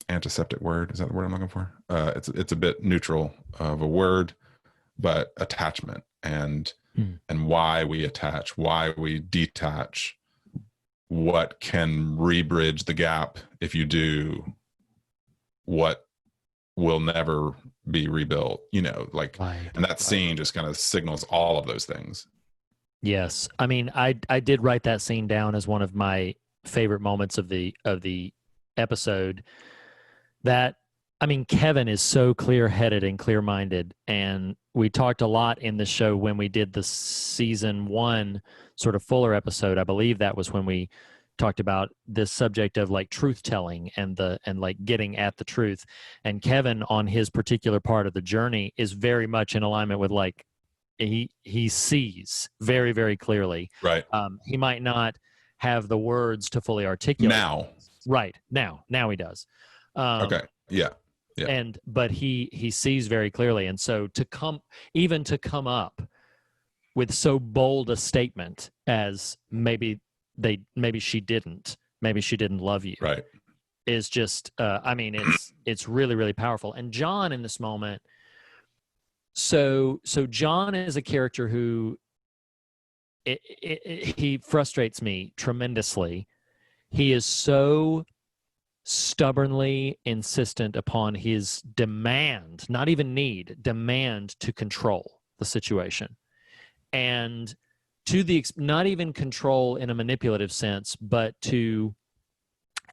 S2: antiseptic word. Is that the word I'm looking for? It's a bit neutral of a word, but attachment and why we attach, why we detach, what can rebridge the gap if you do, what will never be rebuilt, like, and that scene just kind of signals all of those things.
S3: Yes. I mean, I did write that scene down as one of my favorite moments of the episode. That, I mean, Kevin is so clear-headed and clear-minded, and we talked a lot in the show when we did the season 1 sort of fuller episode. I believe that was when we talked about this subject of like truth-telling and like getting at the truth. And Kevin, on his particular part of the journey, is very much in alignment with, like, he sees very, very clearly.
S2: Right.
S3: He might not have the words to fully articulate
S2: now.
S3: Right. Now he does.
S2: Okay. Yeah.
S3: But he sees very clearly. And so to come up with so bold a statement as maybe she didn't love you.
S2: Right.
S3: Is just, I mean, it's really, really powerful. And John in this moment, so John is a character who he frustrates me tremendously. He is so stubbornly insistent upon his demand, not even need, demand to control the situation. And not even control in a manipulative sense, but to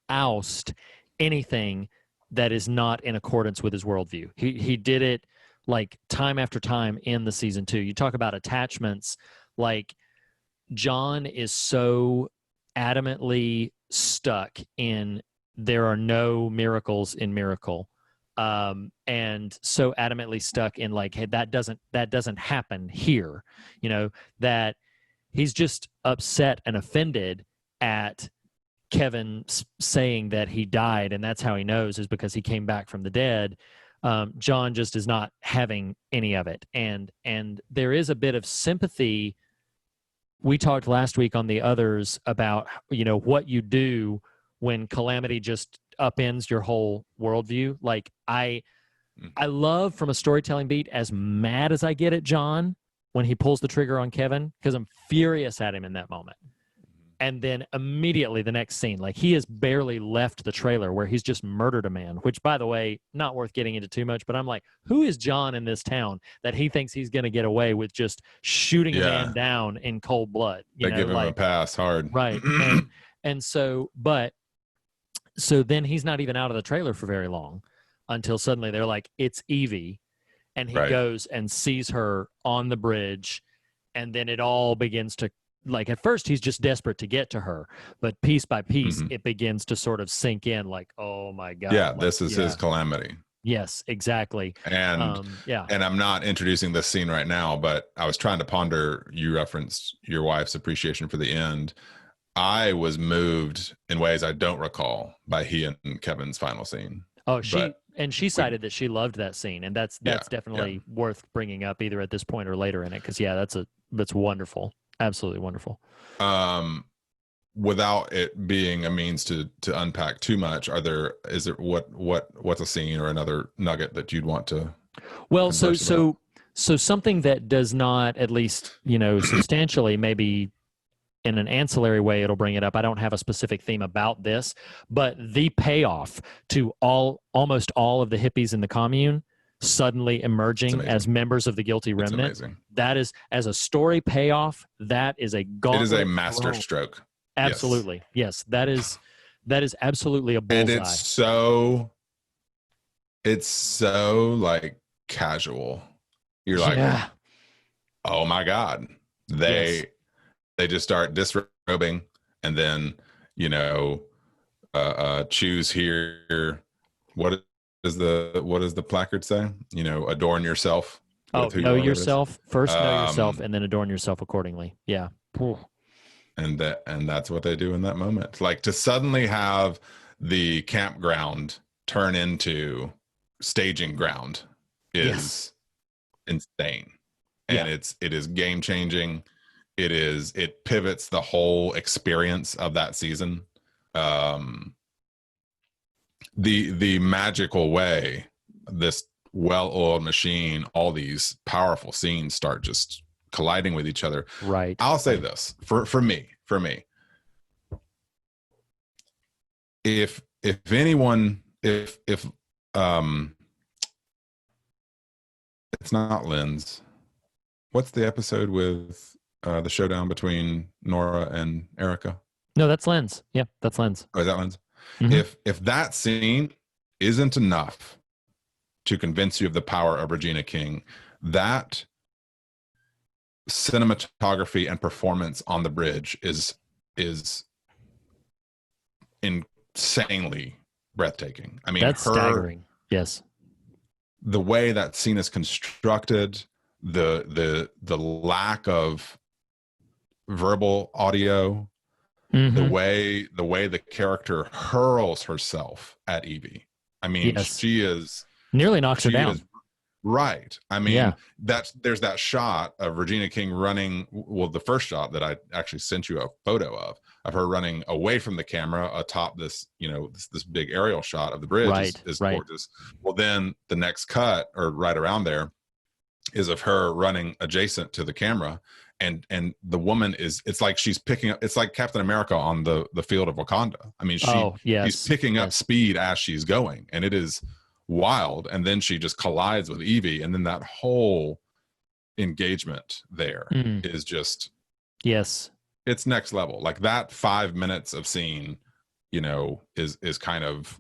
S3: oust anything that is not in accordance with his worldview. He did it like time after time in the season 2. You talk about attachments, like John is so adamantly stuck in there are no miracles in Miracle, and so adamantly stuck in like, hey, that doesn't happen here, that he's just upset and offended at Kevin saying that he died, and that's how he knows is because he came back from the dead. John just is not having any of it, and there is a bit of sympathy. We talked last week on the others about what you do when calamity just upends your whole worldview. Like I love, from a storytelling beat, as mad as I get at John when he pulls the trigger on Kevin, because I'm furious at him in that moment. And then immediately the next scene, like he has barely left the trailer where he's just murdered a man, which, by the way, not worth getting into too much, but I'm like, who is John in this town that he thinks he's going to get away with just shooting a man down in cold blood?
S2: They give him a pass hard.
S3: Right. And so then he's not even out of the trailer for very long until suddenly they're like, it's Evie. And he goes and sees her on the bridge. And then it all begins to, like, at first he's just desperate to get to her, but piece by piece, it begins to sort of sink in, like, oh my God.
S2: Yeah,
S3: like,
S2: this is his calamity.
S3: Yes, exactly.
S2: And and I'm not introducing this scene right now, but I was trying to ponder, you referenced your wife's appreciation for the end. I was moved in ways I don't recall by he and Kevin's final scene.
S3: Oh, she cited that she loved that scene, and that's definitely worth bringing up either at this point or later in it, because that's wonderful. Absolutely wonderful.
S2: Without it being a means to unpack too much, what's a scene or another nugget that you'd want to?
S3: Well, so something that does not, at least substantially, maybe in an ancillary way, it'll bring it up. I don't have a specific theme about this, but the payoff to almost all of the hippies in the commune suddenly emerging as members of the guilty remnant.
S2: Amazing.
S3: That is, as a story payoff, that is a gauntlet.
S2: It is a master stroke.
S3: Absolutely. Yes. That is absolutely a bullseye.
S2: And it's so like casual. You're like, oh my God. They just start disrobing, and then, choose here. What does the placard say? Adorn yourself.
S3: Know yourself first. Know yourself, and then adorn yourself accordingly. Yeah.
S2: And that's what they do in that moment. Like, to suddenly have the campground turn into staging ground is insane, and it is game changing. It pivots the whole experience of that season. The magical way this well-oiled machine, all these powerful scenes start just colliding with each other.
S3: Right.
S2: I'll say this for me. If anyone, if it's not Lynn's, what's the episode with the showdown between Nora and Erica?
S3: No, that's Lynn's. Yeah, that's Lynn's.
S2: Oh, is that Lynn's?
S3: Mm-hmm.
S2: If that scene isn't enough to convince you of the power of Regina King, that cinematography and performance on the bridge is insanely breathtaking. I mean,
S3: that's staggering. Yes.
S2: The way that scene is constructed, the lack of verbal audio, the way the character hurls herself at Evie. I mean, she is
S3: nearly knocks her down.
S2: Right. I mean, there's that shot of Regina King running. Well, the first shot that I actually sent you a photo of her running away from the camera atop this, this big aerial shot of the bridge is gorgeous. Well, then the next cut, or right around there, is of her running adjacent to the camera. And the woman it's like she's picking up, it's like Captain America on the field of Wakanda. I mean, she's picking up speed as she's going, and it is wild. And then she just collides with Evie, and then that whole engagement there is just, it's next level. Like, that 5 minutes of scene, is kind of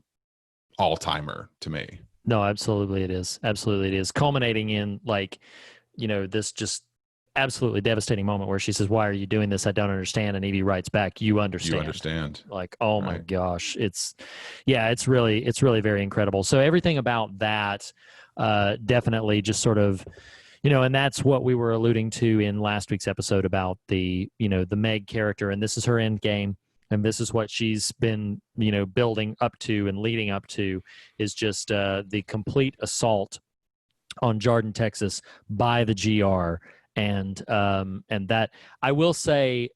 S2: all-timer to me.
S3: No, absolutely it is. Absolutely it is. Culminating in, like, this just absolutely devastating moment where she says, "Why are you doing this? I don't understand." And Evie writes back, "You understand."
S2: You understand.
S3: Like, oh my gosh. It's really very incredible. So everything about that definitely just sort of, and that's what we were alluding to in last week's episode about the Meg character. And this is her end game. And this is what she's been, building up to and leading up to, is just the complete assault on Jarden, Texas by the GR. And that, I will say,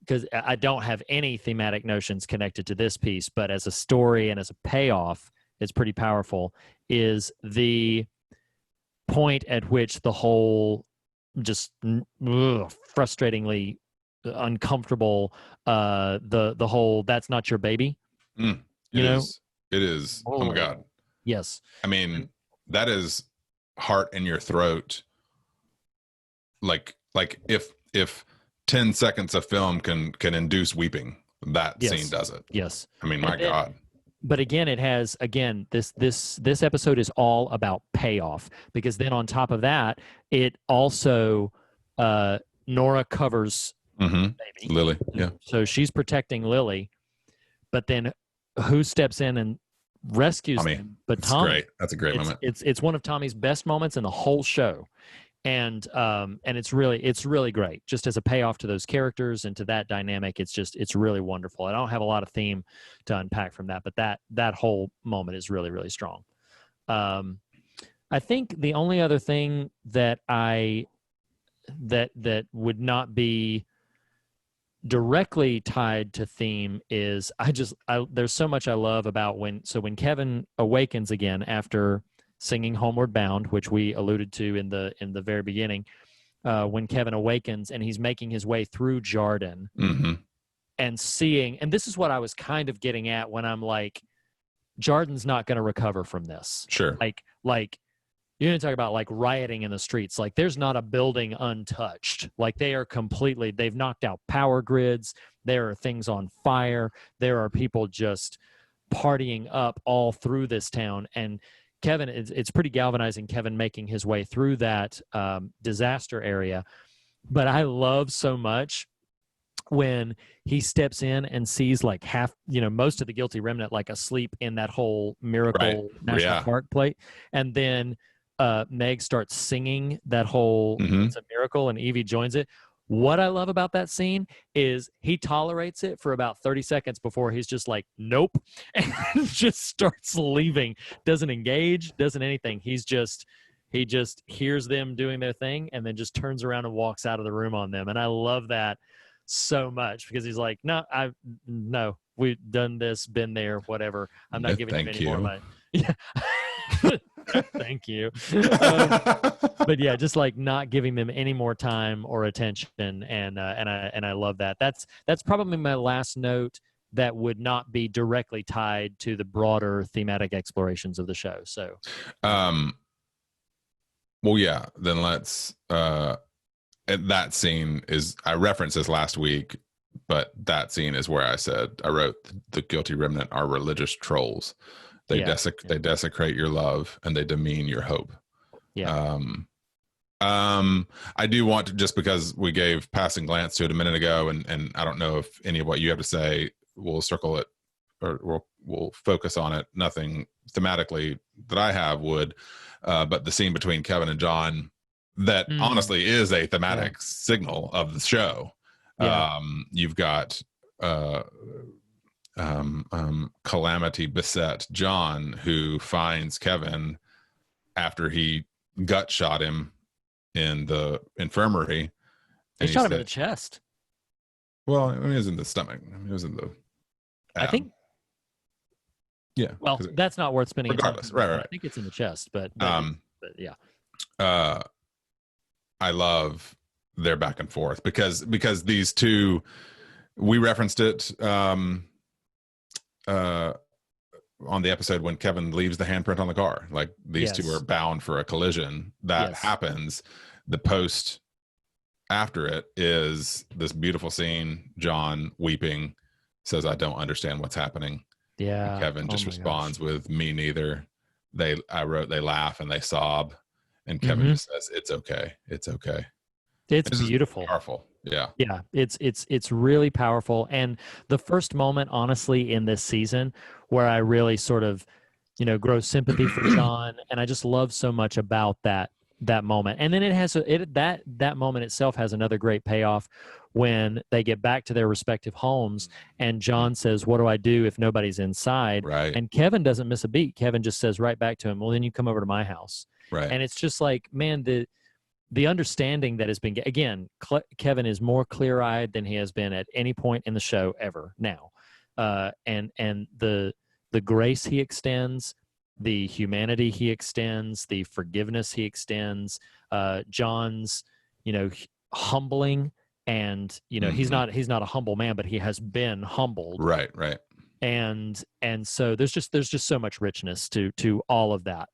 S3: because I don't have any thematic notions connected to this piece, but as a story and as a payoff, it's pretty powerful, is the point at which the whole just frustratingly uncomfortable, the whole "that's not your baby."
S2: It is. Oh my God.
S3: Yes.
S2: I mean, that is heart in your throat. Like if 10 seconds of film can induce weeping, that scene does it.
S3: Yes.
S2: I mean, my God.
S3: But again, it has, this episode is all about payoff, because then on top of that, it also, Nora covers baby.
S2: Lily. Yeah.
S3: So she's protecting Lily, but then who steps in and rescues them? But Tommy.
S2: Great. That's a great moment.
S3: It's one of Tommy's best moments in the whole show. And it's really great, just as a payoff to those characters and to that dynamic. It's really wonderful. I don't have a lot of theme to unpack from that, but that whole moment is really, really strong. I think the only other thing that that would not be directly tied to theme is there's so much I love about when Kevin awakens again after singing Homeward Bound, which we alluded to in the very beginning, when Kevin awakens and he's making his way through Jarden
S2: Mm-hmm.
S3: and seeing, and this is what I was kind of getting at when I'm like, Jarden's not going to recover from this.
S2: Sure.
S3: Like you're going to talk about like rioting in the streets. Like there's not a building untouched. Like they've knocked out power grids. There are things on fire. There are people just partying up all through this town. And Kevin, it's pretty galvanizing, Kevin making his way through that disaster area. But I love so much when he steps in and sees like most of the guilty remnant like asleep in that whole Miracle National Park plate. And then Meg starts singing that whole It's a Miracle, and Evie joins it. What I love about that scene is he tolerates it for about 30 seconds before he's just like, nope, and just starts leaving, doesn't engage, doesn't anything. He just hears them doing their thing and then just turns around and walks out of the room on them. And I love that so much because he's like, no, we've done this, been there, whatever. I'm not giving him any more money. Yeah. Thank you. But yeah, just like not giving them any more time or attention. And I love that. That's probably my last note that would not be directly tied to the broader thematic explorations of the show. So,
S2: well, yeah, then let's, that scene is, I referenced this last week, but that scene is where I wrote the guilty remnant are religious trolls. They desecrate your love and they demean your hope.
S3: Yeah.
S2: I do want to, just because we gave passing glance to it a minute ago, and I don't know if any of what you have to say, we'll circle it or we'll focus on it. Nothing thematically that I have would, but the scene between Kevin and John, that honestly is a thematic signal of the show. Yeah. You've got calamity beset John, who finds Kevin after he gut shot him in the infirmary.
S3: He shot him in the chest.
S2: Well, I mean, it was in the stomach. I mean, it was in the.
S3: I think.
S2: Yeah.
S3: Well, that's not worth spending.
S2: Regardless, right.
S3: I think it's in the chest, but yeah.
S2: I love their back and forth because these two, we referenced it on the episode when Kevin leaves the handprint on the car. Like these two are bound for a collision that happens. The post after it is this beautiful scene. John weeping says, "I don't understand what's happening."
S3: Yeah.
S2: And Kevin just responds with, "Me neither." They laugh and they sob, and Kevin just says, "It's okay. It's okay."
S3: It's beautiful.
S2: Powerful. Yeah.
S3: Yeah. It's really powerful. And the first moment, honestly, in this season where I really sort of, grow sympathy for John. And I just love so much about that moment. And then it has that moment itself has another great payoff when they get back to their respective homes and John says, "What do I do if nobody's inside?"
S2: Right.
S3: And Kevin doesn't miss a beat. Kevin just says right back to him, "Well, then you come over to my house."
S2: Right.
S3: And it's just like, man, the understanding that has been, again, Kevin is more clear-eyed than he has been at any point in the show ever now. And the grace he extends, the humanity he extends, the forgiveness he extends, John's, humbling, and he's not a humble man, but he has been humbled.
S2: Right.
S3: And so there's just so much richness to all of that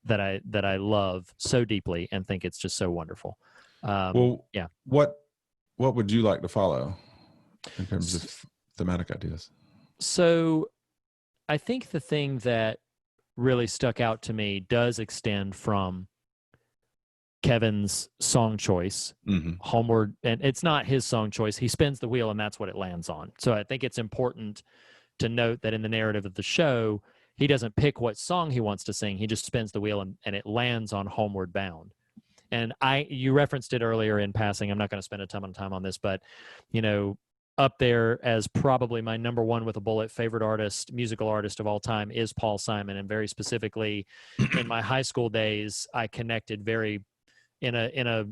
S3: I love so deeply and think it's just so wonderful.
S2: What would you like to follow in terms of thematic ideas?
S3: So I think the thing that really stuck out to me does extend from Kevin's song choice, Homeward, and it's not his song choice. He spins the wheel and that's what it lands on. So I think it's important to note that in the narrative of the show, he doesn't pick what song he wants to sing. He just spins the wheel and it lands on Homeward Bound. And you referenced it earlier in passing. I'm not going to spend a ton of time on this, but, up there as probably my number one with a bullet favorite musical artist of all time is Paul Simon. And very specifically in my high school days, I connected in a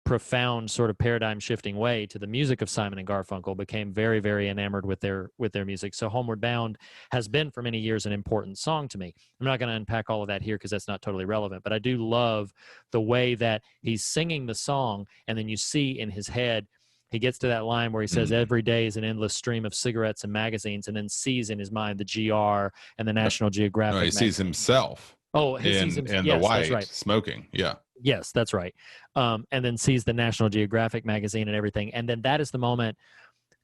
S3: profound sort of paradigm shifting way to the music of Simon and Garfunkel, became very, very enamored with their music. So Homeward Bound has been for many years an important song to me. I'm not going to unpack all of that here because that's not totally relevant, but I do love the way that he's singing the song, and then you see in his head, he gets to that line where he says, every day is an endless stream of cigarettes and magazines, and then sees in his mind the GR and the National Geographic.
S2: No, he sees himself.
S3: Oh, he sees himself.
S2: In
S3: Yes,
S2: the white,
S3: that's right.
S2: smoking. Yeah.
S3: Yes, that's right. And then sees the National Geographic magazine and everything. And then that is the moment,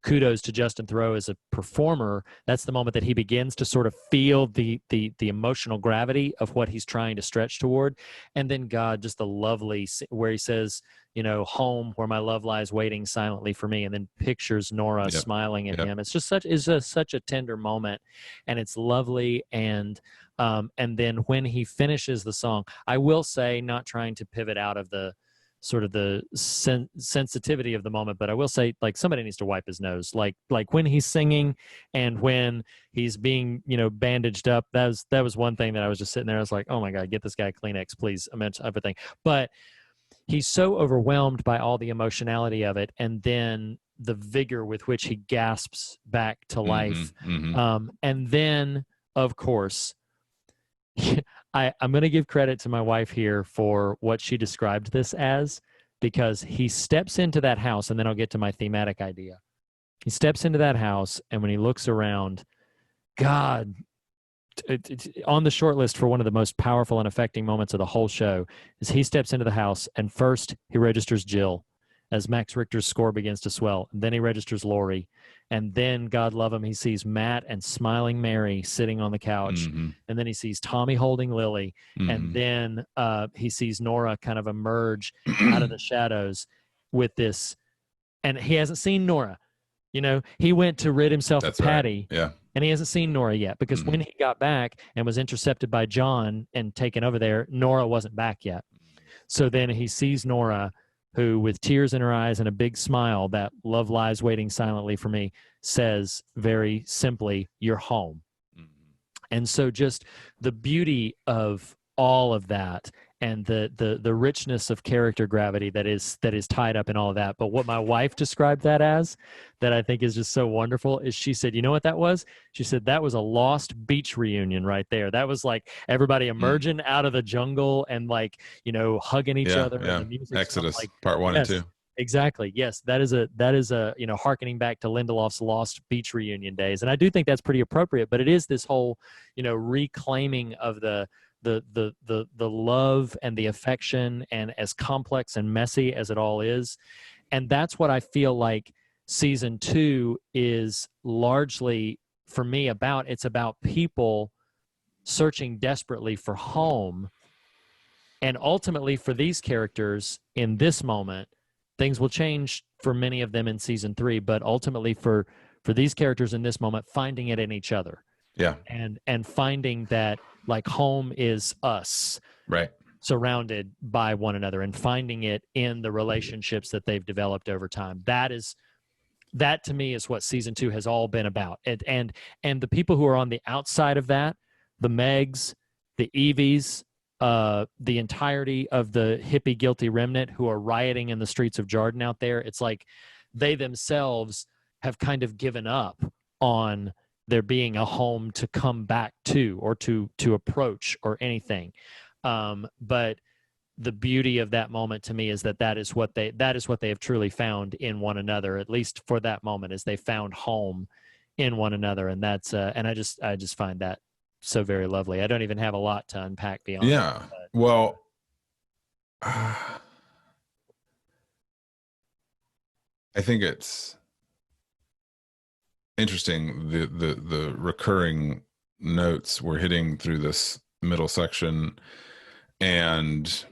S3: kudos to Justin Theroux as a performer, that's the moment that he begins to sort of feel the emotional gravity of what he's trying to stretch toward. And then God, just the lovely, where he says, you know, home where my love lies waiting silently for me, and then pictures Nora smiling at him. It's just such a tender moment, and it's lovely. And then when he finishes the song, I will say, not trying to pivot out of the sort of the sensitivity of the moment, but I will say, like, somebody needs to wipe his nose, like when he's singing and when he's being, you know, bandaged up. That was one thing that I was just sitting there. I was like, oh my God, get this guy Kleenex, please. I meant everything, but he's so overwhelmed by all the emotionality of it, and then the vigor with which he gasps back to life. And then, of course, I'm going to give credit to my wife here for what she described this as, because he steps into that house, and then I'll get to my thematic idea. He steps into that house, and when he looks around, God, on the short list for one of the most powerful and affecting moments of the whole show is he steps into the house, and first he registers Jill as Max Richter's score begins to swell. And then he registers Lori. And then, God love him, he sees Matt and smiling Mary sitting on the couch. And then he sees Tommy holding Lily. And then he sees Nora kind of emerge out of the shadows with this. And he hasn't seen Nora. You know, he went to rid himself of Patty.
S2: Right. Yeah.
S3: And he hasn't seen Nora yet, because when he got back and was intercepted by John and taken over there, Nora wasn't back yet. So then he sees Nora, who, with tears in her eyes and a big smile, that love lies waiting silently for me, says very simply, "You're home." And so just the beauty of all of that, and the richness of character gravity that is tied up in all of that. But what my wife described that as, that I think is just so wonderful, is she said, you know what that was? She said, that was a lost beach reunion right there. That was like everybody emerging out of the jungle and, like, you know, hugging each other.
S2: Yeah.
S3: And the music
S2: Exodus,
S3: like,
S2: part 1 and 2.
S3: Exactly. Yes, that is a you know, hearkening back to Lindelof's Lost Beach Reunion days, and I do think that's pretty appropriate. But it is this whole, you know, reclaiming of the love and the affection, and as complex and messy as it all is. And that's what I feel like season 2 is largely for me about. It's about people searching desperately for home, and ultimately for these characters in this moment, things will change for many of them in season 3, but ultimately for these characters in this moment, finding it in each other.
S2: Yeah.
S3: And finding that, like, home is us,
S2: right,
S3: surrounded by one another, and finding it in the relationships that they've developed over time. That to me is what season 2 has all been about. And the people who are on the outside of that, the Megs, the Evies, the entirety of the hippie guilty remnant who are rioting in the streets of Jarden out there, it's like they themselves have kind of given up on there being a home to come back to, or to approach, or anything. But the beauty of that moment to me is that is what they have truly found in one another, at least for that moment, is they found home in one another. And that's and I just find that so very lovely. I don't even have a lot to unpack beyond that,
S2: well, I think it's interesting, the recurring notes we're hitting through this middle section. And,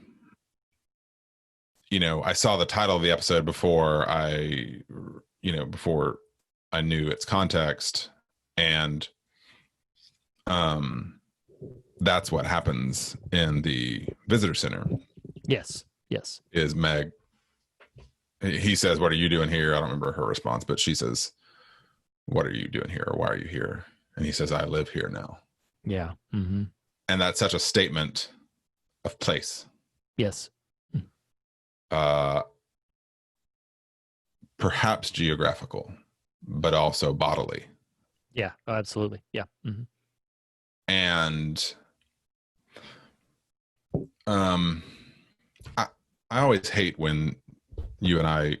S2: you know, I saw the title of the episode before I knew its context, and that's what happens in the visitor center.
S3: Yes
S2: Is Meg, he says, "What are you doing here?" I don't remember her response, but she says, "What are you doing here?" or "Why are you here?" And he says, "I live here now."
S3: Yeah.
S2: And that's such a statement of place.
S3: Yes.
S2: perhaps geographical, but also bodily.
S3: Yeah, absolutely. Yeah. Mm-hmm.
S2: And I always hate when you and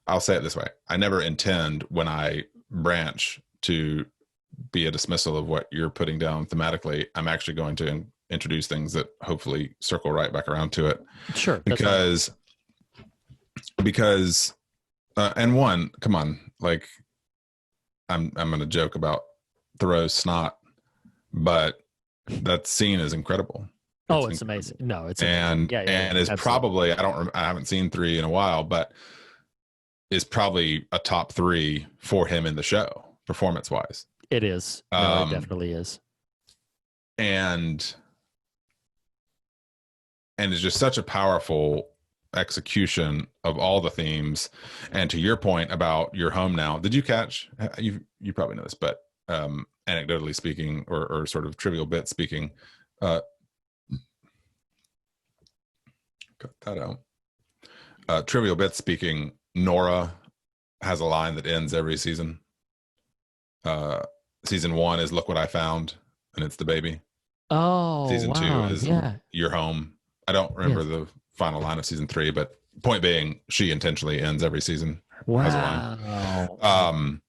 S2: I'll say it this way. I never intend when I branch to be a dismissal of what you're putting down thematically. I'm actually going to introduce things that hopefully circle right back around to it.
S3: Sure.
S2: Because and one, come on, like I'm going to joke about Thoreau's snot, but that scene is incredible.
S3: It's amazing. No, it's amazing.
S2: And is probably, I haven't seen 3 in a while, but is probably a top 3 for him in the show, performance wise.
S3: It is. No, it definitely is.
S2: And it's just such a powerful execution of all the themes. And to your point about your home now, did you catch, you probably know this, but anecdotally speaking, or sort of trivial bit speaking, cut that out. Trivial bit speaking, Nora has a line that ends every season. Season 1 is "Look what I found," and it's the baby.
S3: Oh,
S2: season
S3: wow.
S2: 2 is "You're home." I don't remember the final line of season 3, but point being, she intentionally ends every season.
S3: Wow.
S2: Has a line.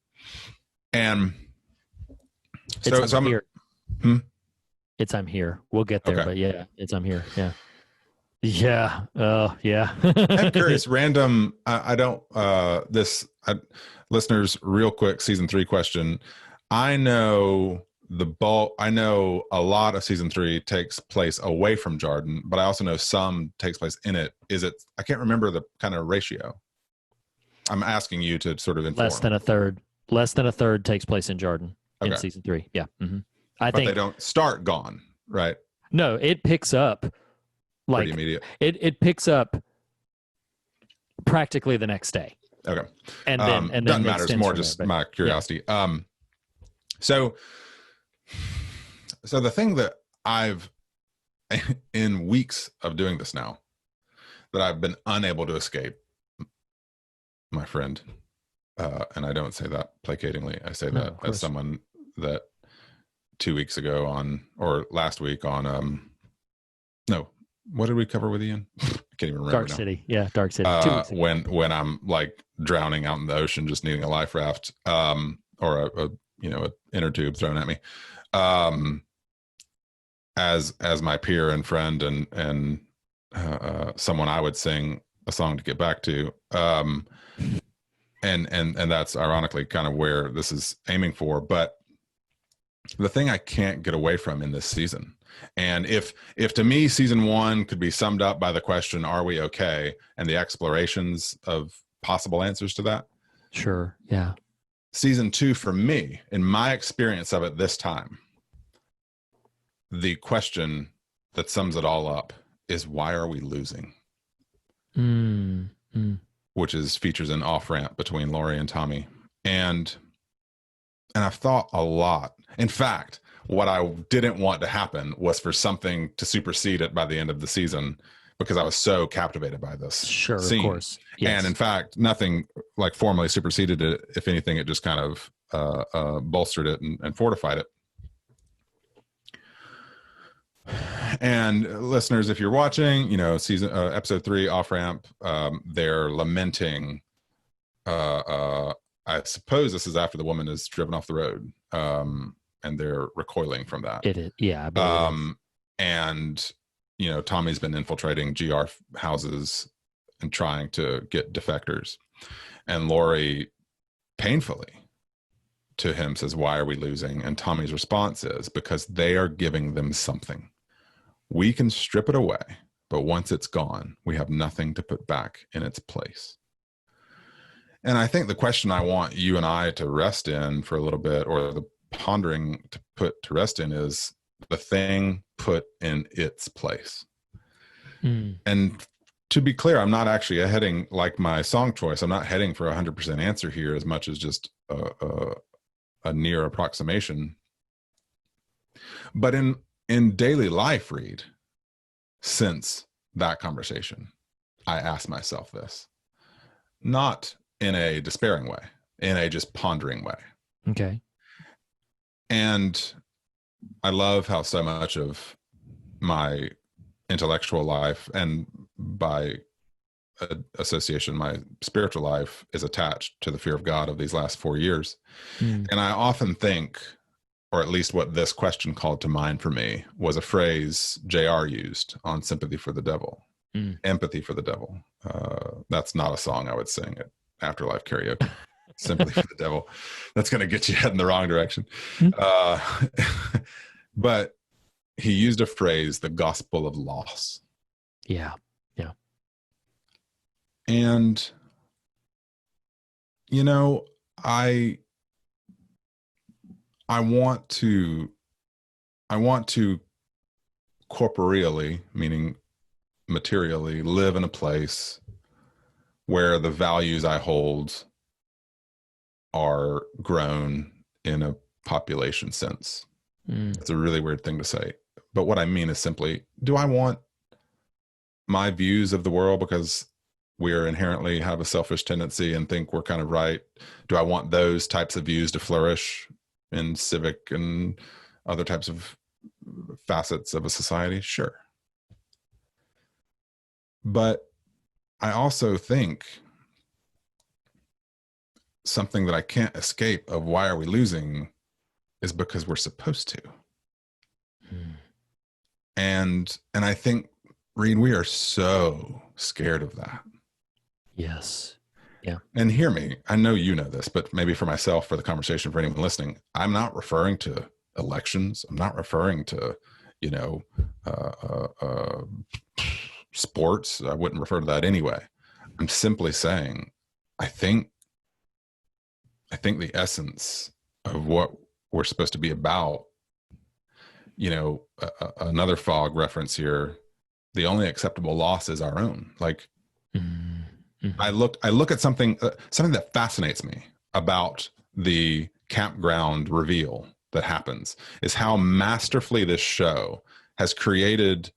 S2: And so
S3: I'm here. It's "I'm here." We'll get there, but yeah, it's "I'm here." Yeah. Yeah. Oh, yeah.
S2: I'm curious, random. Listeners, real quick, season 3 question. I know a lot of season 3 takes place away from Jarden, but I also know some takes place in it. I can't remember the kind of ratio. I'm asking you to sort of inform.
S3: Less than a third takes place in Jarden in season 3. Yeah. Mm-hmm. I think
S2: they don't start gone, right?
S3: No, it picks up like
S2: immediate.
S3: It picks up practically the next day.
S2: Okay.
S3: And then
S2: doesn't matter. It's more just my curiosity. Yeah. So the thing that I've, in weeks of doing this now, that I've been unable to escape, my friend, and I don't say that placatingly. I say that as someone that 2 weeks ago last week on, what did we cover with Ian? I can't even remember.
S3: Dark
S2: now.
S3: City. Yeah, Dark City. 2 weeks ago. When
S2: I'm like drowning out in the ocean, just needing a life raft, or a inner tube thrown at me, as my peer and friend and someone I would sing a song to get back to, and that's ironically kind of where this is aiming for. But the thing I can't get away from in this season, and if to me season 1 could be summed up by the question, "Are we okay?" and the explorations of possible answers to that.
S3: Sure. Yeah.
S2: Season 2 for me, in my experience of it this time, the question that sums it all up is, why are we losing? Which features an off ramp between Lori and Tommy. And I've thought a lot. In fact, what I didn't want to happen was for something to supersede it by the end of the season, because I was so captivated by this scene. Of course. Yes. And in fact, nothing like formally superseded it. If anything, it just kind of bolstered it and fortified it. And listeners, if you're watching, episode 3 off ramp, they're lamenting. I suppose this is after the woman is driven off the road, and they're recoiling from that.
S3: It is, yeah. I believe it is.
S2: And Tommy's been infiltrating GR houses and trying to get defectors, and Lori painfully to him says, "Why are we losing?" And Tommy's response is, "Because they are giving them something. We can strip it away, but once it's gone, we have nothing to put back in its place." And I think the question I want you and I to rest in for a little bit, or the pondering to put to rest in, is the thing put in its place. And to be clear, I'm not actually heading, like my song choice, I'm not heading for 100% answer here as much as just a near approximation. But in daily life, Reed, since that conversation, I asked myself this: not in a despairing way, in a just pondering way.
S3: Okay.
S2: And I love how so much of my intellectual life, and by association, my spiritual life, is attached to the fear of God of these last 4 years. And I often think, or at least what this question called to mind for me, was a phrase JR used on Sympathy for the Devil, empathy for the devil. That's not a song I would sing at Afterlife Karaoke. Sympathy for the devil. That's going to get you heading the wrong direction. But he used a phrase, the gospel of loss.
S3: Yeah. Yeah.
S2: And, you know, I want to corporeally, meaning materially, live in a place where the values I hold are grown in a population sense. It's a really weird thing to say, but what I mean is simply, do I want my views of the world, because we're inherently have a selfish tendency and think we're kind of right, do I want those types of views to flourish in civic and other types of facets of a society? Sure. But I also think something that I can't escape of why are we losing is because we're supposed to. And I think, Reed, we are so scared of that.
S3: Yes. Yeah.
S2: And hear me, I know you know this, but maybe for myself, for the conversation, for anyone listening, I'm not referring to elections. I'm not referring to, you know, sports. I wouldn't refer to that anyway. I'm simply saying, I think the essence of what we're supposed to be about, you know, another Fog reference here, the only acceptable loss is our own. Like, I look at something that fascinates me about the campground reveal that happens, is how masterfully this show has created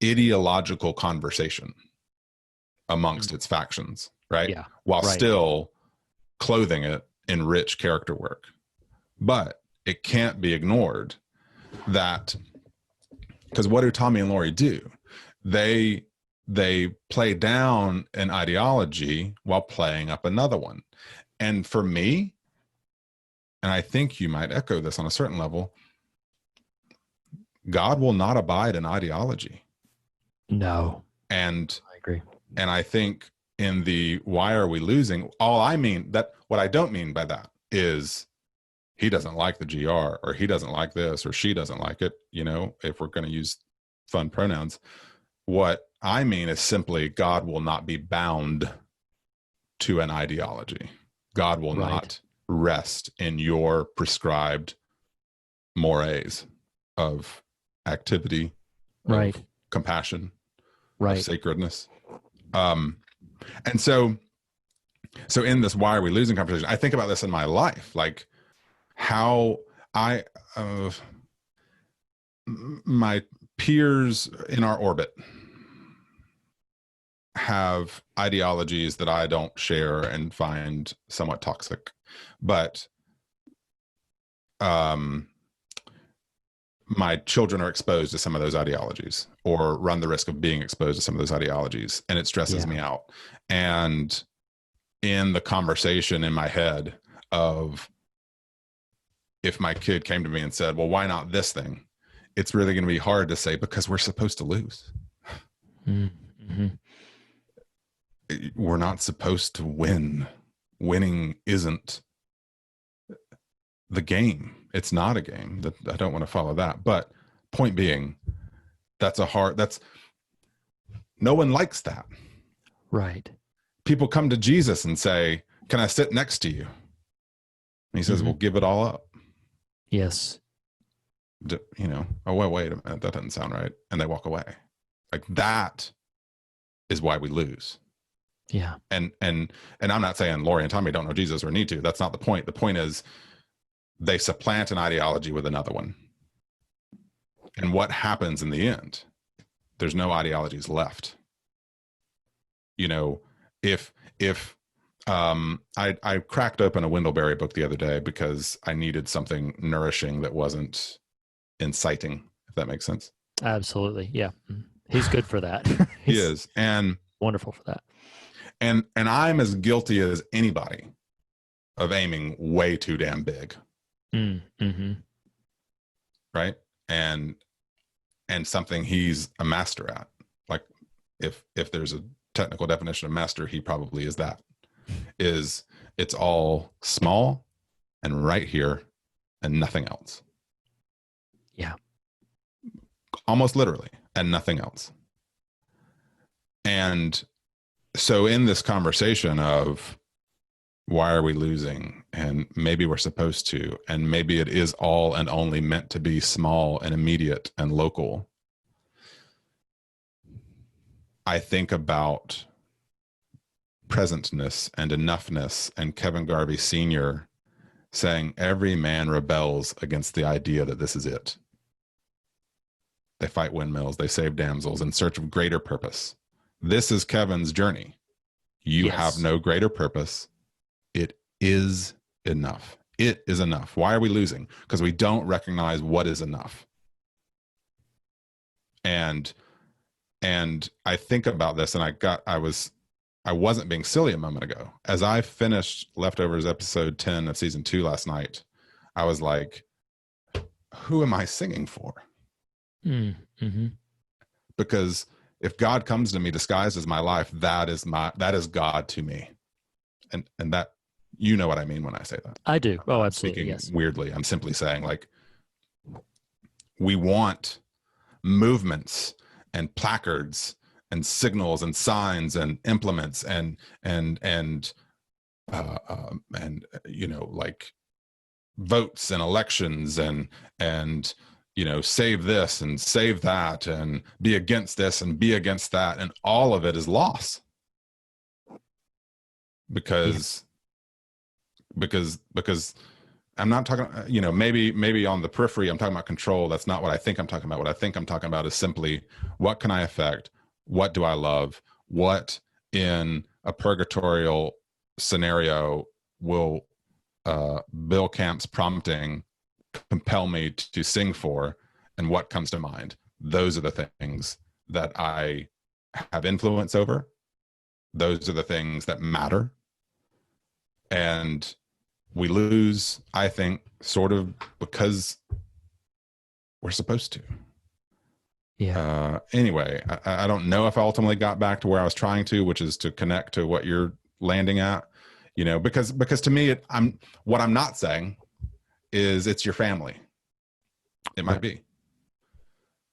S2: ideological conversation amongst its factions, right?
S3: Yeah.
S2: While
S3: Right.
S2: still clothing it in rich character work. But it can't be ignored that, because what do Tommy and Lori do? They play down an ideology while playing up another one. And for me, and I think you might echo this on a certain level, God will not abide in ideology.
S3: No.
S2: And
S3: I agree.
S2: And I think in the why are we losing, what I don't mean by that is he doesn't like the GR, or he doesn't like this, or she doesn't like it, you know, if we're going to use fun pronouns. What I mean is simply God will not be bound to an ideology. God will not rest in your prescribed mores of activity,
S3: Right.
S2: of compassion,
S3: Right.
S2: of sacredness. And so in this why are we losing conversation, I think about this in my life, like how my peers in our orbit have ideologies that I don't share and find somewhat toxic, but my children are exposed to some of those ideologies, or run the risk of being exposed to some of those ideologies, and it stresses me out. And in the conversation in my head of, if my kid came to me and said, well, why not this thing? It's really going to be hard to say, because we're supposed to lose.
S3: Mm-hmm.
S2: We're not supposed to win. Winning isn't the game. It's not a game. I don't want to follow that. But point being, no one likes that.
S3: Right.
S2: People come to Jesus and say, can I sit next to you? And he says, well, give it all up.
S3: Yes.
S2: You know, oh, well, wait a minute, that doesn't sound right. And they walk away. Like, that is why we lose.
S3: Yeah.
S2: And I'm not saying Lori and Tommy don't know Jesus or need to. That's not the point. The point is, they supplant an ideology with another one. And what happens in the end? There's no ideologies left. You know, if I cracked open a Wendell book the other day because I needed something nourishing that wasn't inciting, if that makes sense.
S3: Absolutely. Yeah. He's good for that.
S2: He is. And
S3: wonderful for that.
S2: And I'm as guilty as anybody of aiming way too damn big.
S3: Mm-hmm.
S2: Right. And something he's a master at. Like if there's a technical definition of master, he probably is that. It's all small and right here and nothing else.
S3: Yeah.
S2: Almost literally, and nothing else. And so in this conversation of why are we losing, and maybe we're supposed to, and maybe it is all and only meant to be small and immediate and local, I think about presentness and enoughness, and Kevin Garvey Sr. saying every man rebels against the idea that this is it. They fight windmills, they save damsels in search of greater purpose. This is Kevin's journey. You have no greater purpose. It is enough. It is enough. Why are we losing? Because we don't recognize what is enough. And I think about this, and I wasn't being silly a moment ago. As I finished Leftovers episode 10 of season 2 last night, I was like, who am I singing for?
S3: Mm-hmm.
S2: Because if God comes to me disguised as my life, that is God to me. And that, you know what I mean when I say that.
S3: I do.
S2: I'm
S3: absolutely.
S2: Speaking
S3: yes.
S2: weirdly, I'm simply saying, like, we want movements and placards and signals and signs and implements and you know, like votes and elections and you know, save this and save that and be against this and be against that, and all of it is loss because I'm not talking, you know, maybe on the periphery I'm talking about control. That's not what I think I'm talking about. What I think I'm talking about is simply, what can I affect? What do I love? What in a purgatorial scenario will Bill Camp's prompting compel me to sing for, and what comes to mind? Those are the things that I have influence over. Those are the things that matter. And we lose, I think, sort of because we're supposed to.
S3: Yeah.
S2: Anyway, I don't know if I ultimately got back to where I was trying to, which is to connect to what you're landing at, you know, because to me, what I'm not saying is it's your family. It might be.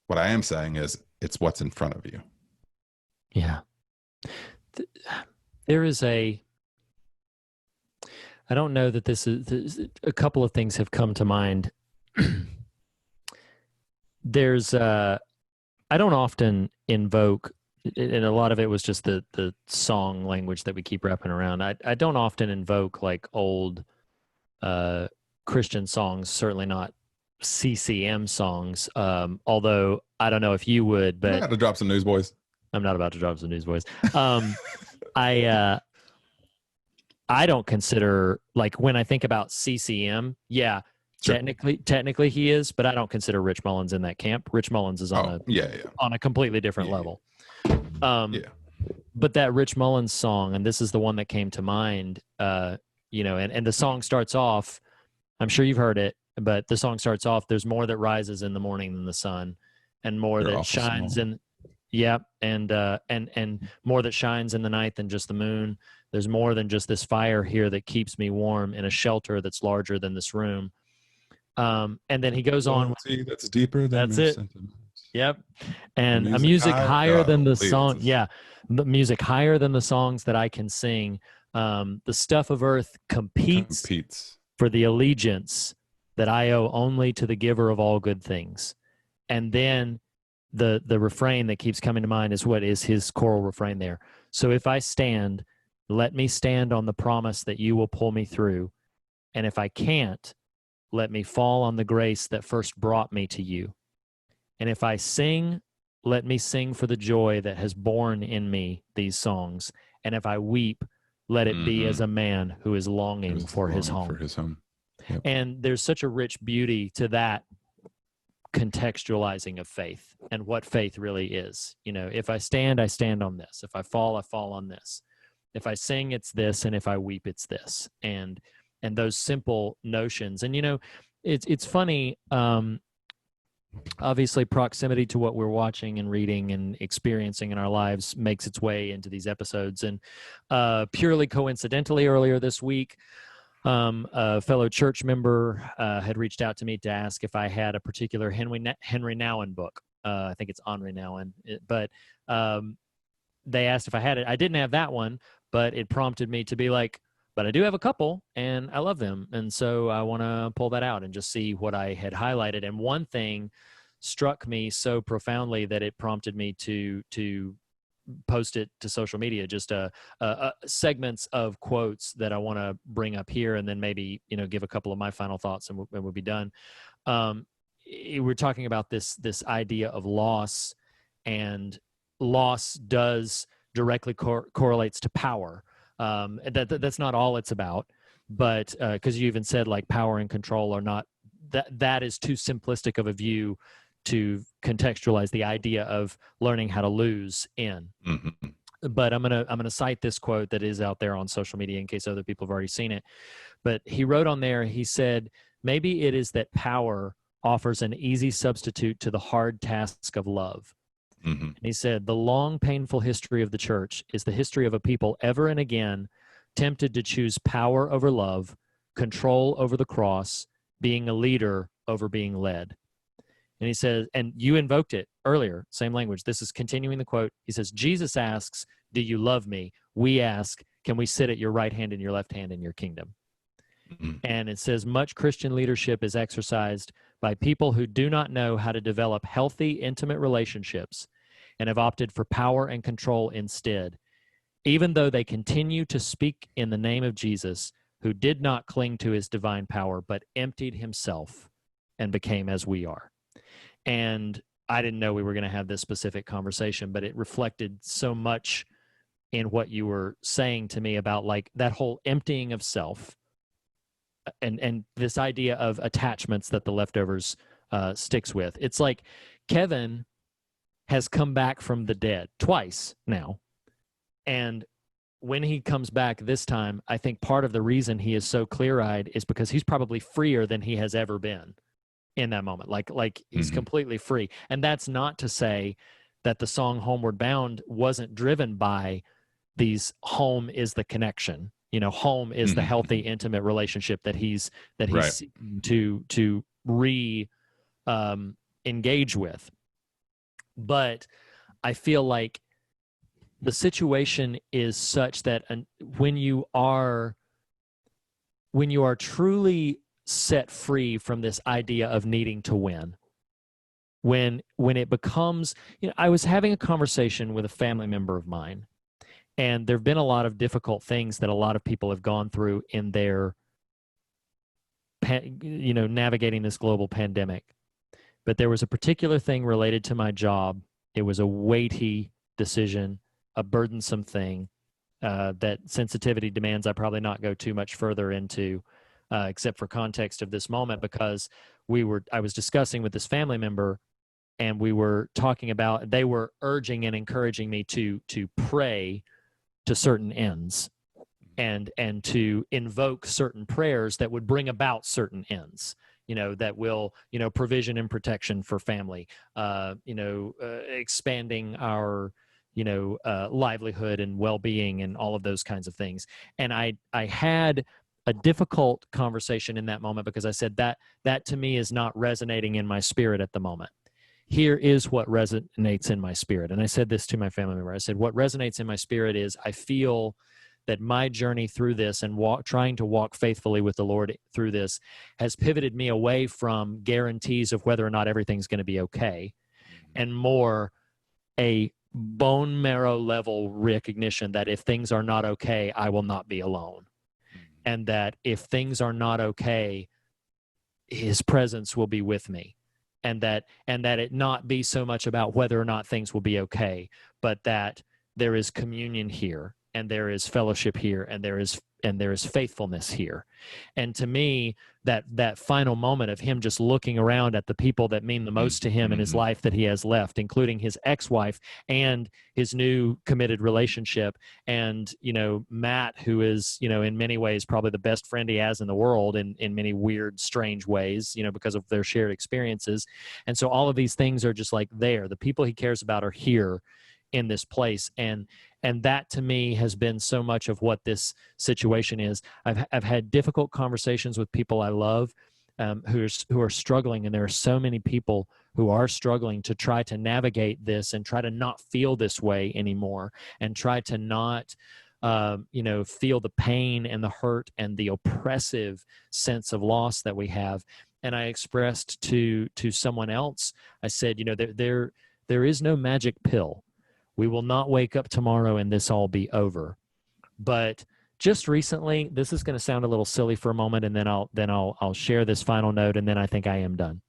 S2: What I am saying is it's what's in front of you.
S3: Yeah. There is I don't know that this is, a couple of things have come to mind. There's, I don't often invoke, and a lot of it was just the song language that we keep wrapping around. I don't often invoke like old Christian songs, certainly not CCM songs. Although I don't know if you would, but
S2: I got to drop some Newsboys.
S3: I'm not about to drop some Newsboys. I don't consider, like, when I think about CCM, yeah, sure, technically he is, but I don't consider Rich Mullins in that camp. Rich Mullins is on a completely different level. But that Rich Mullins song, and this is the one that came to mind, you know, and the song starts off, I'm sure you've heard it, but the song starts off, there's more that rises in the morning than the sun, and more that shines in, and more that shines in the night than just the moon. There's more than just this fire here that keeps me warm in a shelter that's larger than this room. And then he goes on.
S2: That's deeper than
S3: that's it. Sentiments. Yep. And a music higher than the song. Yeah. The music higher than the songs that I can sing. The stuff of earth competes for the allegiance that I owe only to the giver of all good things. And then the refrain that keeps coming to mind is what is his choral refrain there. So if I stand, let me stand on the promise that you will pull me through. And if I can't, let me fall on the grace that first brought me to you. And if I sing, let me sing for the joy that has born in me these songs. And if I weep, let it be as a man who is longing for his
S2: Longing
S3: home.
S2: For his home. Yep.
S3: And there's such a rich beauty to that contextualizing of faith and what faith really is. You know, if I stand on this. If I fall on this. If I sing, it's this, and if I weep, it's this. And those simple notions. And, you know, it's funny, obviously proximity to what we're watching and reading and experiencing in our lives makes its way into these episodes. And purely coincidentally, earlier this week, a fellow church member had reached out to me to ask if I had a particular Henry Nouwen book. I think it's Henri Nouwen, but they asked if I had it. I didn't have that one, but it prompted me to be like, but I do have a couple and I love them. And so I want to pull that out and just see what I had highlighted. And one thing struck me so profoundly that it prompted me to post it to social media, just segments of quotes that I want to bring up here, and then maybe, you know, give a couple of my final thoughts and we'll be done. We're talking about this idea of loss, and loss does directly correlates to power. That's not all it's about, but because you even said like power and control are not, that is too simplistic of a view to contextualize the idea of learning how to lose in. But I'm gonna cite this quote that is out there on social media in case other people have already seen it. But he wrote on there, he said, maybe it is that power offers an easy substitute to the hard task of love. And he said, the long, painful history of the church is the history of a people ever and again tempted to choose power over love, control over the cross, being a leader over being led. And he says, and you invoked it earlier, same language. This is continuing the quote. He says, Jesus asks, do you love me? We ask, can we sit at your right hand and your left hand in your kingdom? And it says, much Christian leadership is exercised by people who do not know how to develop healthy, intimate relationships and have opted for power and control instead, even though they continue to speak in the name of Jesus, who did not cling to his divine power, but emptied himself and became as we are. And I didn't know we were going to have this specific conversation, but it reflected so much in what you were saying to me about like that whole emptying of self and this idea of attachments that the leftovers sticks with. It's like Kevin has come back from the dead twice now. And when he comes back this time, I think part of the reason he is so clear-eyed is because he's probably freer than he has ever been in that moment. Like he's completely free. And that's not to say that the song Homeward Bound wasn't driven by these home is the connection. You know, home is the healthy, intimate relationship that he's right. seeking to engage with. But I feel like the situation is such that when you are truly set free from this idea of needing to win, when it becomes, you know, I was having a conversation with a family member of mine, and there've been a lot of difficult things that a lot of people have gone through in their, you know, navigating this global pandemic. But there was a particular thing related to my job. It was a weighty decision, a burdensome thing that sensitivity demands I probably not go too much further into, except for context of this moment, because I was discussing with this family member, and we were talking about, they were urging and encouraging me to pray to certain ends and to invoke certain prayers that would bring about certain ends. You know, that will, you know, provision and protection for family, expanding our, livelihood and well-being and all of those kinds of things. And I had a difficult conversation in that moment because I said that to me is not resonating in my spirit at the moment. Here is what resonates in my spirit. And I said this to my family member. I said, what resonates in my spirit is I feel that my journey through this and trying to walk faithfully with the Lord through this has pivoted me away from guarantees of whether or not everything's going to be okay, and more a bone marrow level recognition that if things are not okay, I will not be alone. And that if things are not okay, his presence will be with me. And that it not be so much about whether or not things will be okay, but that there is communion here. and there is fellowship here, and there is faithfulness here. And to me, that final moment of him just looking around at the people that mean the most to him in his life that he has left, including his ex-wife and his new committed relationship, and Matt, who is in many ways probably the best friend he has in the world, in many weird, strange ways, because of their shared experiences. And so all of these things are just like there. The people he cares about are here in this place, and that to me has been so much of what this situation is. I've had difficult conversations with people I love, who are struggling, and there are so many people who are struggling to try to navigate this and try to not feel this way anymore, and try to not feel the pain and the hurt and the oppressive sense of loss that we have. And I expressed to someone else, I said, there is no magic pill. We will not wake up tomorrow and this all be over. But just recently, this is going to sound a little silly for a moment, and then I'll share this final note, and then I think I am done.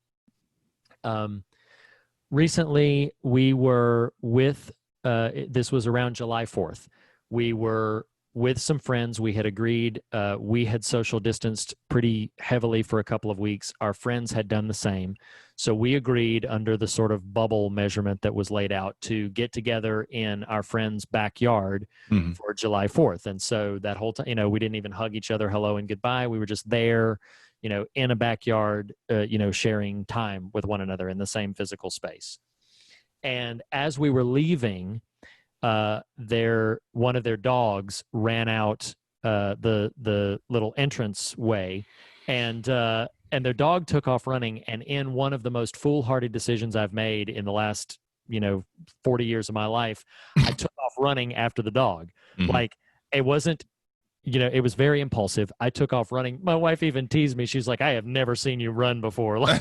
S3: Recently, we were with, this was around July 4th. We were with some friends. We had agreed, we had social distanced pretty heavily for a couple of weeks. Our friends had done the same. So we agreed, under the sort of bubble measurement that was laid out, to get together in our friend's backyard for July 4th. And so that whole time, we didn't even hug each other hello and goodbye. We were just there, in a backyard, sharing time with one another in the same physical space. And as we were leaving, one of their dogs ran out the little entrance way, and their dog took off running. And in one of the most foolhardy decisions I've made in the last 40 years of my life, I took off running after the dog. Like, it wasn't, it was very impulsive. I took off running. My wife even teased me. She's like, I have never seen you run before. I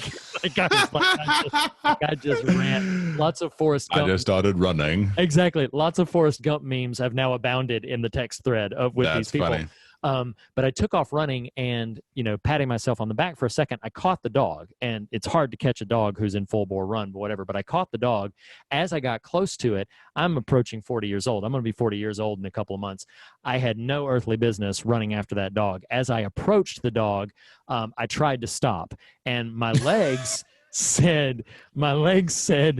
S3: just ran. Lots of Forrest Gump.
S2: I just started running.
S3: Exactly. Lots of Forrest Gump memes have now abounded in the text thread with these people.
S2: Funny.
S3: But I took off running and, patting myself on the back for a second. I caught the dog, and it's hard to catch a dog who's in full bore run, but whatever. But I caught the dog. As I got close to it, I'm approaching 40 years old. I'm going to be 40 years old in a couple of months. I had no earthly business running after that dog. As I approached the dog, I tried to stop, and my legs said,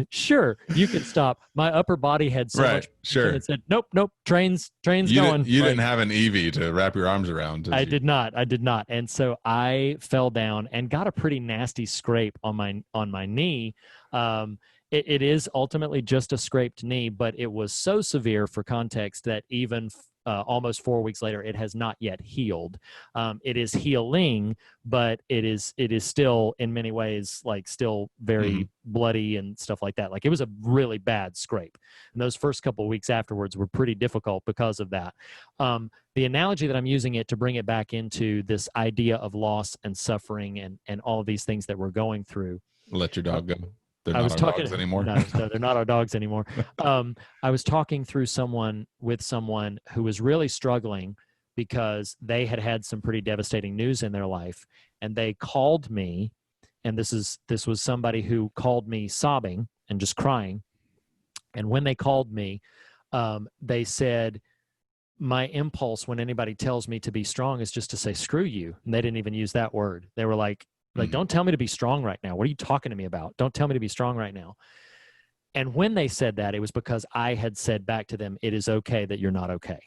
S3: sure, you can stop. My upper body had so much.
S2: Sure.
S3: It said, nope, train's going.
S2: You didn't have an Evie to wrap your arms around.
S3: I did not. And so I fell down and got a pretty nasty scrape on my knee. It is ultimately just a scraped knee, but it was so severe, for context, that even almost 4 weeks later, it has not yet healed. It is healing, but it is still, in many ways, still very bloody and stuff like that. It was a really bad scrape. And those first couple of weeks afterwards were pretty difficult because of that. The analogy that I'm using it to bring it back into this idea of loss and suffering and all of these things that we're going through.
S2: Let your dog go. They're not our dogs anymore.
S3: No, they're not our dogs anymore. I was talking with someone who was really struggling because they had some pretty devastating news in their life, and they called me, and this was somebody who called me sobbing and just crying. And when they called me, they said, my impulse when anybody tells me to be strong is just to say, screw you. And they didn't even use that word. They were like, don't tell me to be strong right now. What are you talking to me about? Don't tell me to be strong right now. And when they said that, it was because I had said back to them, it is okay that you're not okay.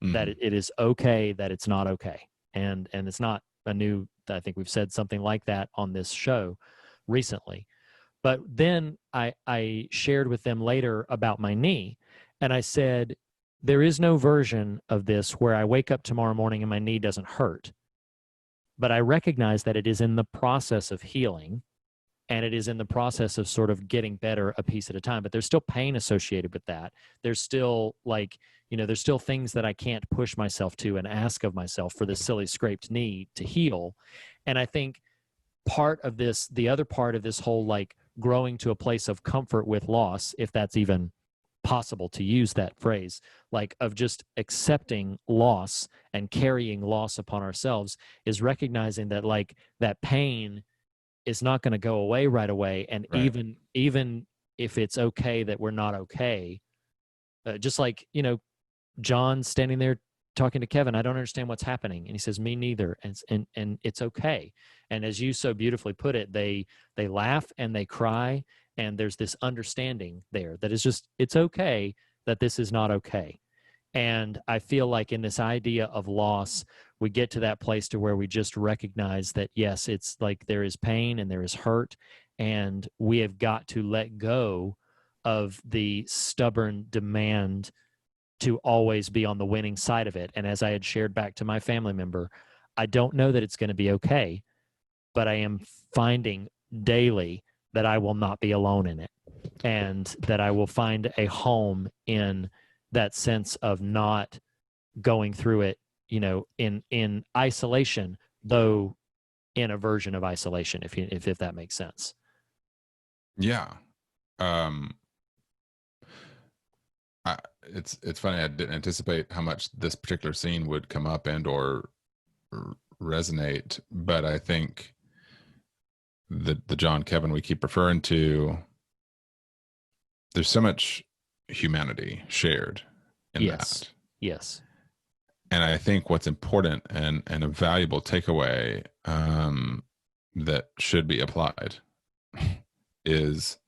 S3: That it is okay that it's not okay. And it's not a new, I think we've said something like that on this show recently. But then I shared with them later about my knee. And I said, there is no version of this where I wake up tomorrow morning and my knee doesn't hurt. But I recognize that it is in the process of healing, and it is in the process of sort of getting better a piece at a time. But there's still pain associated with that. There's still there's still things that I can't push myself to and ask of myself for this silly scraped knee to heal. And I think the other part of this whole growing to a place of comfort with loss, if that's even possible to use that phrase, of just accepting loss and carrying loss upon ourselves, is recognizing that that pain is not going to go away right away. And even if it's okay that we're not okay, just John standing there talking to Kevin, I don't understand what's happening. And he says, me neither. And it's okay. And as you so beautifully put it, they laugh and they cry. And there's this understanding there that is just, it's okay that this is not okay. And I feel like in this idea of loss, we get to that place to where we just recognize that, yes, it's like there is pain and there is hurt, and we have got to let go of the stubborn demand to always be on the winning side of it. And as I had shared back to my family member, I don't know that it's going to be okay, but I am finding daily that I will not be alone in it, and that I will find a home in that sense of not going through it, in isolation, though in a version of isolation, if that makes sense.
S2: Yeah. It's funny. I didn't anticipate how much this particular scene would come up and or resonate, but I think the John Kevin we keep referring to, there's so much humanity shared in that.
S3: Yes.
S2: And I think what's important and a valuable takeaway that should be applied is,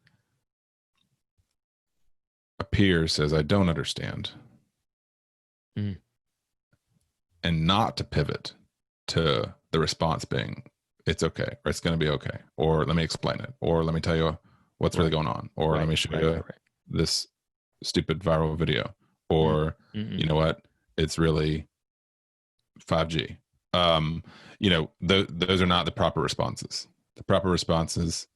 S2: a peer says, I don't understand. And not to pivot to the response being, it's okay, or it's going to be okay, or let me explain it, or let me tell you what's really going on, or let me show you this stupid viral video, or you know what, it's really 5G. Those are not the proper responses. The proper responses,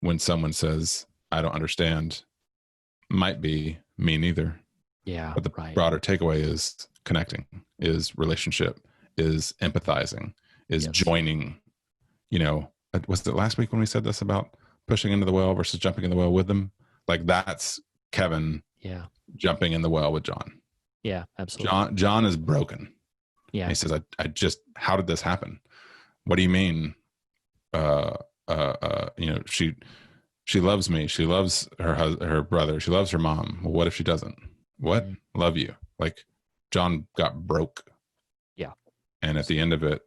S2: when someone says, I don't understand, might be me neither.
S3: Yeah.
S2: But the broader takeaway is connecting, is relationship, is empathizing, is joining. Was it last week when we said this about pushing into the well versus jumping in the well with them? Like, that's Kevin jumping in the well with John.
S3: Yeah, absolutely.
S2: John is broken.
S3: Yeah.
S2: And he says, I just, how did this happen? What do you mean? She loves me. She loves her brother. She loves her mom. Well, what if she doesn't? What? Love you. Like, John got broke.
S3: Yeah.
S2: And at the end of it,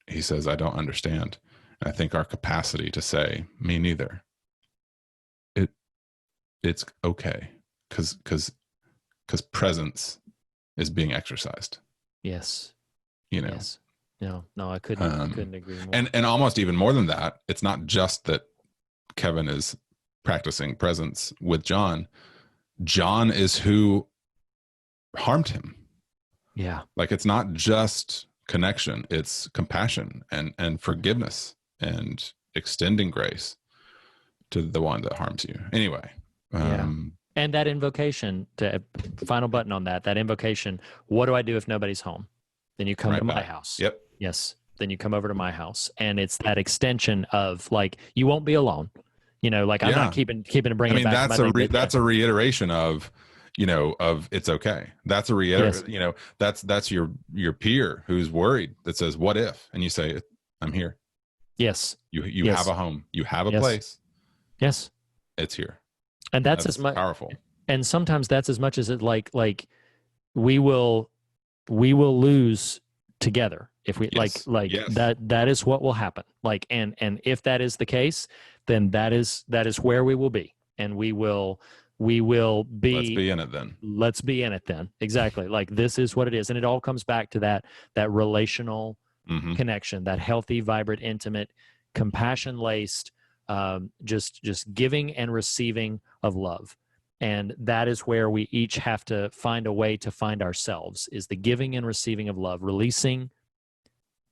S2: he says, I don't understand. And I think our capacity to say, me neither, it's okay. Cause presence is being exercised.
S3: Yes.
S2: Yes.
S3: No, I couldn't agree more.
S2: And almost even more than that, it's not just that Kevin is practicing presence with John. John is who harmed him.
S3: Yeah.
S2: Like, it's not just connection, it's compassion and forgiveness and extending grace to the one that harms you. Anyway.
S3: And that invocation, to final button on that invocation, what do I do if nobody's home? Then you come to my house.
S2: Yep.
S3: Yes. Then you come over to my house, and it's that extension of, like, you won't be alone. I'm not keeping to bring it back.
S2: That's a reiteration of, of it's okay. That's a reiteration. That's your peer who's worried, that says, what if? And you say, I'm here.
S3: Yes.
S2: You have a home. You have a place.
S3: Yes.
S2: It's here.
S3: And that's as much
S2: powerful.
S3: And sometimes that's as much as it like we will lose together if we that is what will happen. Like, and if that is the case, then that is where we will be, and we will be. Let's be in it then. Let's be in it then. Exactly. Like, this is what it is, and it all comes back to that relational connection, that healthy, vibrant, intimate, compassion laced, just giving and receiving of love. And that is where we each have to find a way to find ourselves, is the giving and receiving of love, releasing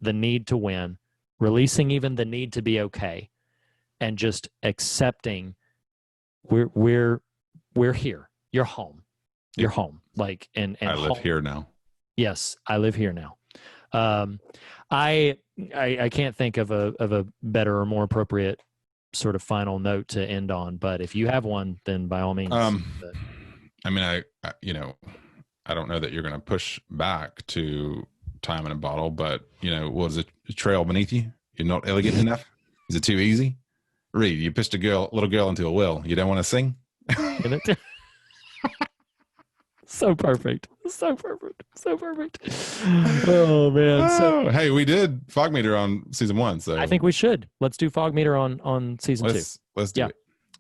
S3: the need to win, releasing even the need to be okay, and just accepting we're here. You're home. You're home. Like, and
S2: I live here now.
S3: Yes, I live here now. I can't think of a better or more appropriate sort of final note to end on, but if you have one, then by all means.
S2: I don't know that you're going to push back to time in a bottle, but was it a trail beneath you? You're not elegant enough? Is it too easy? Reed, you pushed a little girl into a well. You don't want to sing?
S3: So perfect. So perfect. So perfect. Oh man. So
S2: Hey, we did fog meter on season 1, so
S3: I think we should. Let's do fog meter on season 2.
S2: let's do
S3: Yeah.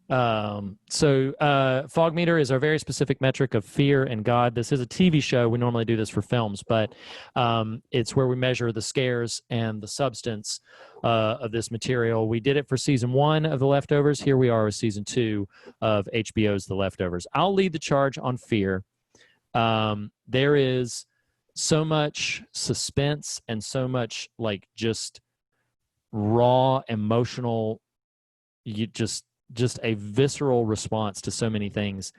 S2: it.
S3: Fog meter is our very specific metric of fear and God. This is a TV show. We normally do this for films, but it's where we measure the scares and the substance of this material. We did it for season 1 of The Leftovers. Here we are with season 2 of HBO's The Leftovers. I'll lead the charge on fear. There is so much suspense and so much like just raw emotional, just a visceral response to so many things.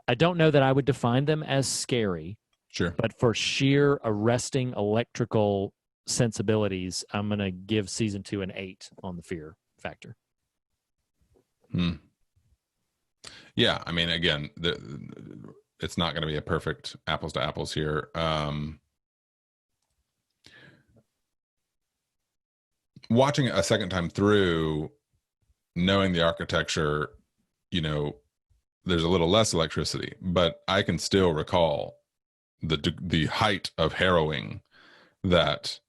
S3: I don't know that I would define them as scary.
S2: Sure.
S3: But for sheer arresting electrical sensibilities, I'm going to give season 2 an 8 on the fear factor.
S2: Yeah, I mean, again, it's not going to be a perfect apples to apples here. Watching it a second time through, knowing the architecture, there's a little less electricity, but I can still recall the height of harrowing that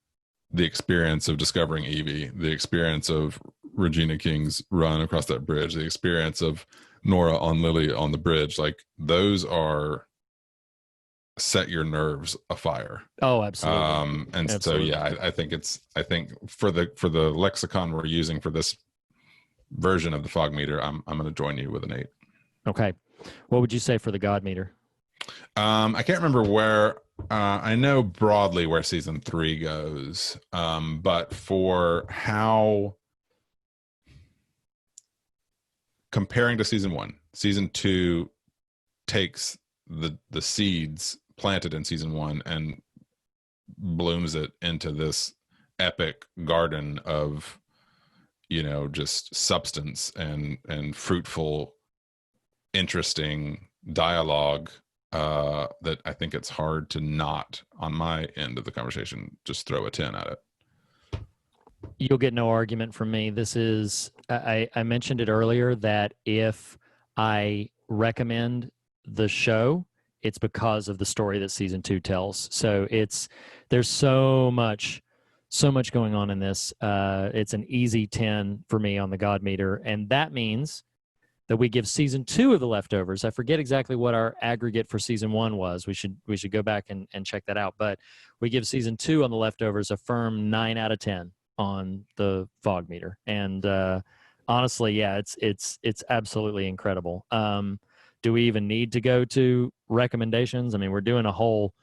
S2: the experience of discovering Evie, the experience of Regina King's run across that bridge, the experience of Nora on Lily on the bridge, like those are set your nerves afire.
S3: Oh, absolutely.
S2: And
S3: absolutely.
S2: so, yeah, I think for the lexicon we're using for this version of the fog meter, I'm going to join you with an 8.
S3: Okay. What would you say for the God meter?
S2: I can't remember where, I know broadly where season 3 goes. But for how, comparing to season 1, season 2 takes the seeds planted in season 1 and blooms it into this epic garden of, just substance and fruitful, interesting dialogue, that I think it's hard to not, on my end of the conversation, just throw a 10 at it.
S3: You'll get no argument from me. This is, I mentioned it earlier that if I recommend the show, it's because of the story that season 2 tells. So there's so much going on in this. It's an easy 10 for me on the God meter. And that means that we give season 2 of The Leftovers. I forget exactly what our aggregate for season 1 was. We should go back and check that out. But we give season 2 on The Leftovers a firm 9 out of 10 on the fog meter. And honestly, yeah, it's absolutely incredible. Do we even need to go to recommendations? I mean, we're doing a whole,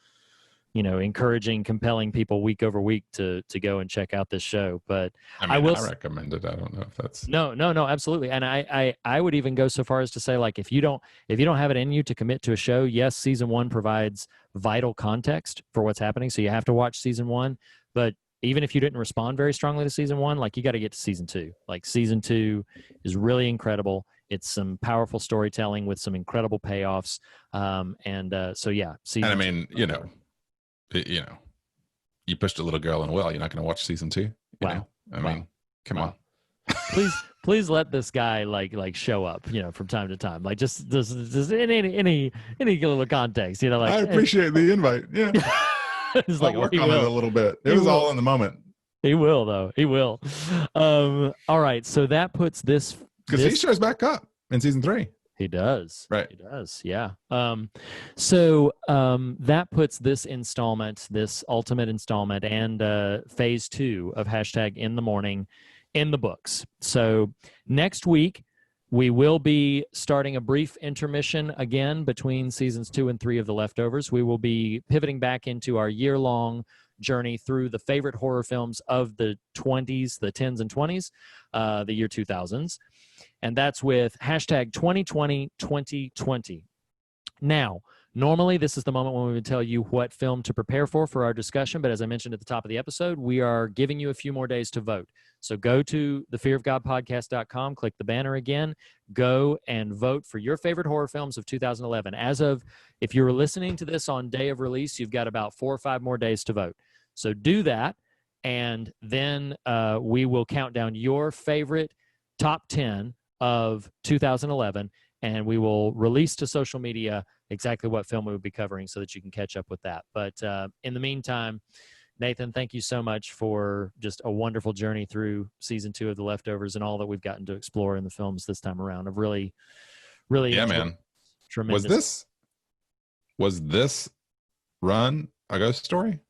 S3: encouraging, compelling people week over week to go and check out this show. But
S2: I recommend it. I don't know if that's
S3: no, absolutely. And I would even go so far as to say, like, if you don't have it in you to commit to a show, yes, season 1 provides vital context for what's happening. So you have to watch season 1, but even if you didn't respond very strongly to season 1, like, you got to get to season 2. Like, season 2 is really incredible. It's some powerful storytelling with some incredible payoffs. So yeah.
S2: And I mean, you pushed a little girl in a well. You're not going to watch season 2.
S3: Wow.
S2: I mean, come on.
S3: Please let this guy like show up, from time to time. Like just in any little context, like.
S2: I appreciate the invite. Yeah.
S3: It's like,
S2: work on it a little bit. It was all in the moment.
S3: He will, though. He will. All right. So that puts this,
S2: because he shows back up in season 3.
S3: He does.
S2: Right.
S3: He does. Yeah. So that puts this installment, this ultimate installment, and phase 2 of hashtag in the morning in the books. So next week, we will be starting a brief intermission again between seasons 2 and 3 of The Leftovers. We will be pivoting back into our year-long journey through the favorite horror films of the 20s, the 10s and 20s, the year 2000s. And that's with hashtag 2020. Now, normally this is the moment when we would tell you what film to prepare for our discussion. But as I mentioned at the top of the episode, we are giving you a few more days to vote. So go to thefearofgodpodcast.com, click the banner again, go and vote for your favorite horror films of 2011. As of, if you were listening to this on day of release, you've got about 4 or 5 more days to vote. So do that, and then we will count down your favorite top 10 of 2011, and we will release to social media exactly what film we will be covering so that you can catch up with that. But in the meantime, Nathan, thank you so much for just a wonderful journey through season 2 of The Leftovers and all that we've gotten to explore in the films this time around. I've really
S2: Yeah,
S3: enjoyed
S2: man.
S3: Tremendous.
S2: Was this run a ghost story?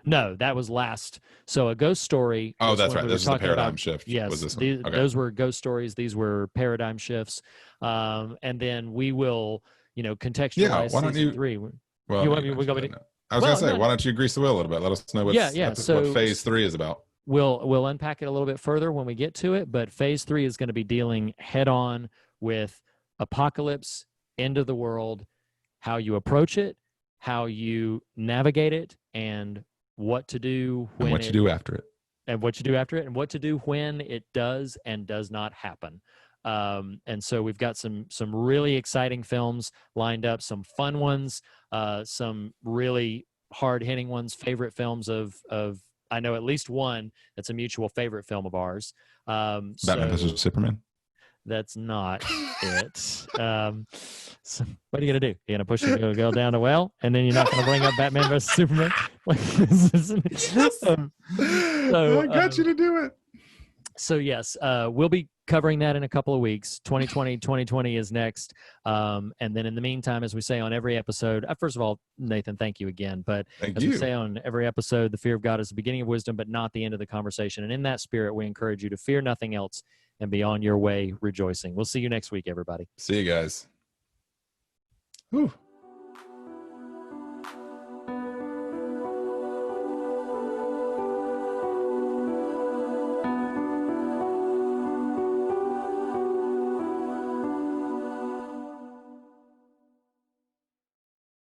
S3: No, that was last. So a ghost story.
S2: Oh,
S3: was
S2: that's
S3: when
S2: right.
S3: we
S2: This
S3: were
S2: is the
S3: talking
S2: paradigm
S3: about-
S2: shift.
S3: Yes,
S2: Was this one? Okay.
S3: those were ghost stories. These were paradigm shifts. And then we will, contextualize
S2: Yeah, why don't
S3: season
S2: you-
S3: 3.
S2: Well,
S3: You want
S2: you
S3: me- we go
S2: mentioned
S3: with
S2: that. I was
S3: Well,
S2: gonna say,
S3: no,
S2: why don't you grease the wheel a little bit? Let us know what phase 3 is about.
S3: We'll unpack it a little bit further when we get to it, but phase 3 is going to be dealing head on with apocalypse, end of the world, how you approach it, how you navigate it, and what to do when
S2: And what you do after it.
S3: and what you do after it, and what to do when it does and does not happen. And so we've got some really exciting films lined up, some fun ones, some really hard hitting ones, favorite films of I know at least one that's a mutual favorite film of ours.
S2: Batman
S3: So
S2: vs Superman.
S3: that's not it. So what are you gonna do? You're gonna push the girl down the well, and then you're not gonna bring up Batman vs Superman?
S2: I got you to do it.
S3: So yes, we'll be covering that in a couple of weeks. 2020 is next. And then in the meantime, as we say on every episode, first of all, Nathan, thank you again. But
S2: Thank
S3: as
S2: you.
S3: we say on every episode, the fear of God is the beginning of wisdom, but not the end of the conversation. And in that spirit, we encourage you to fear nothing else and be on your way rejoicing. We'll see you next week, everybody.
S2: See you guys. Whew.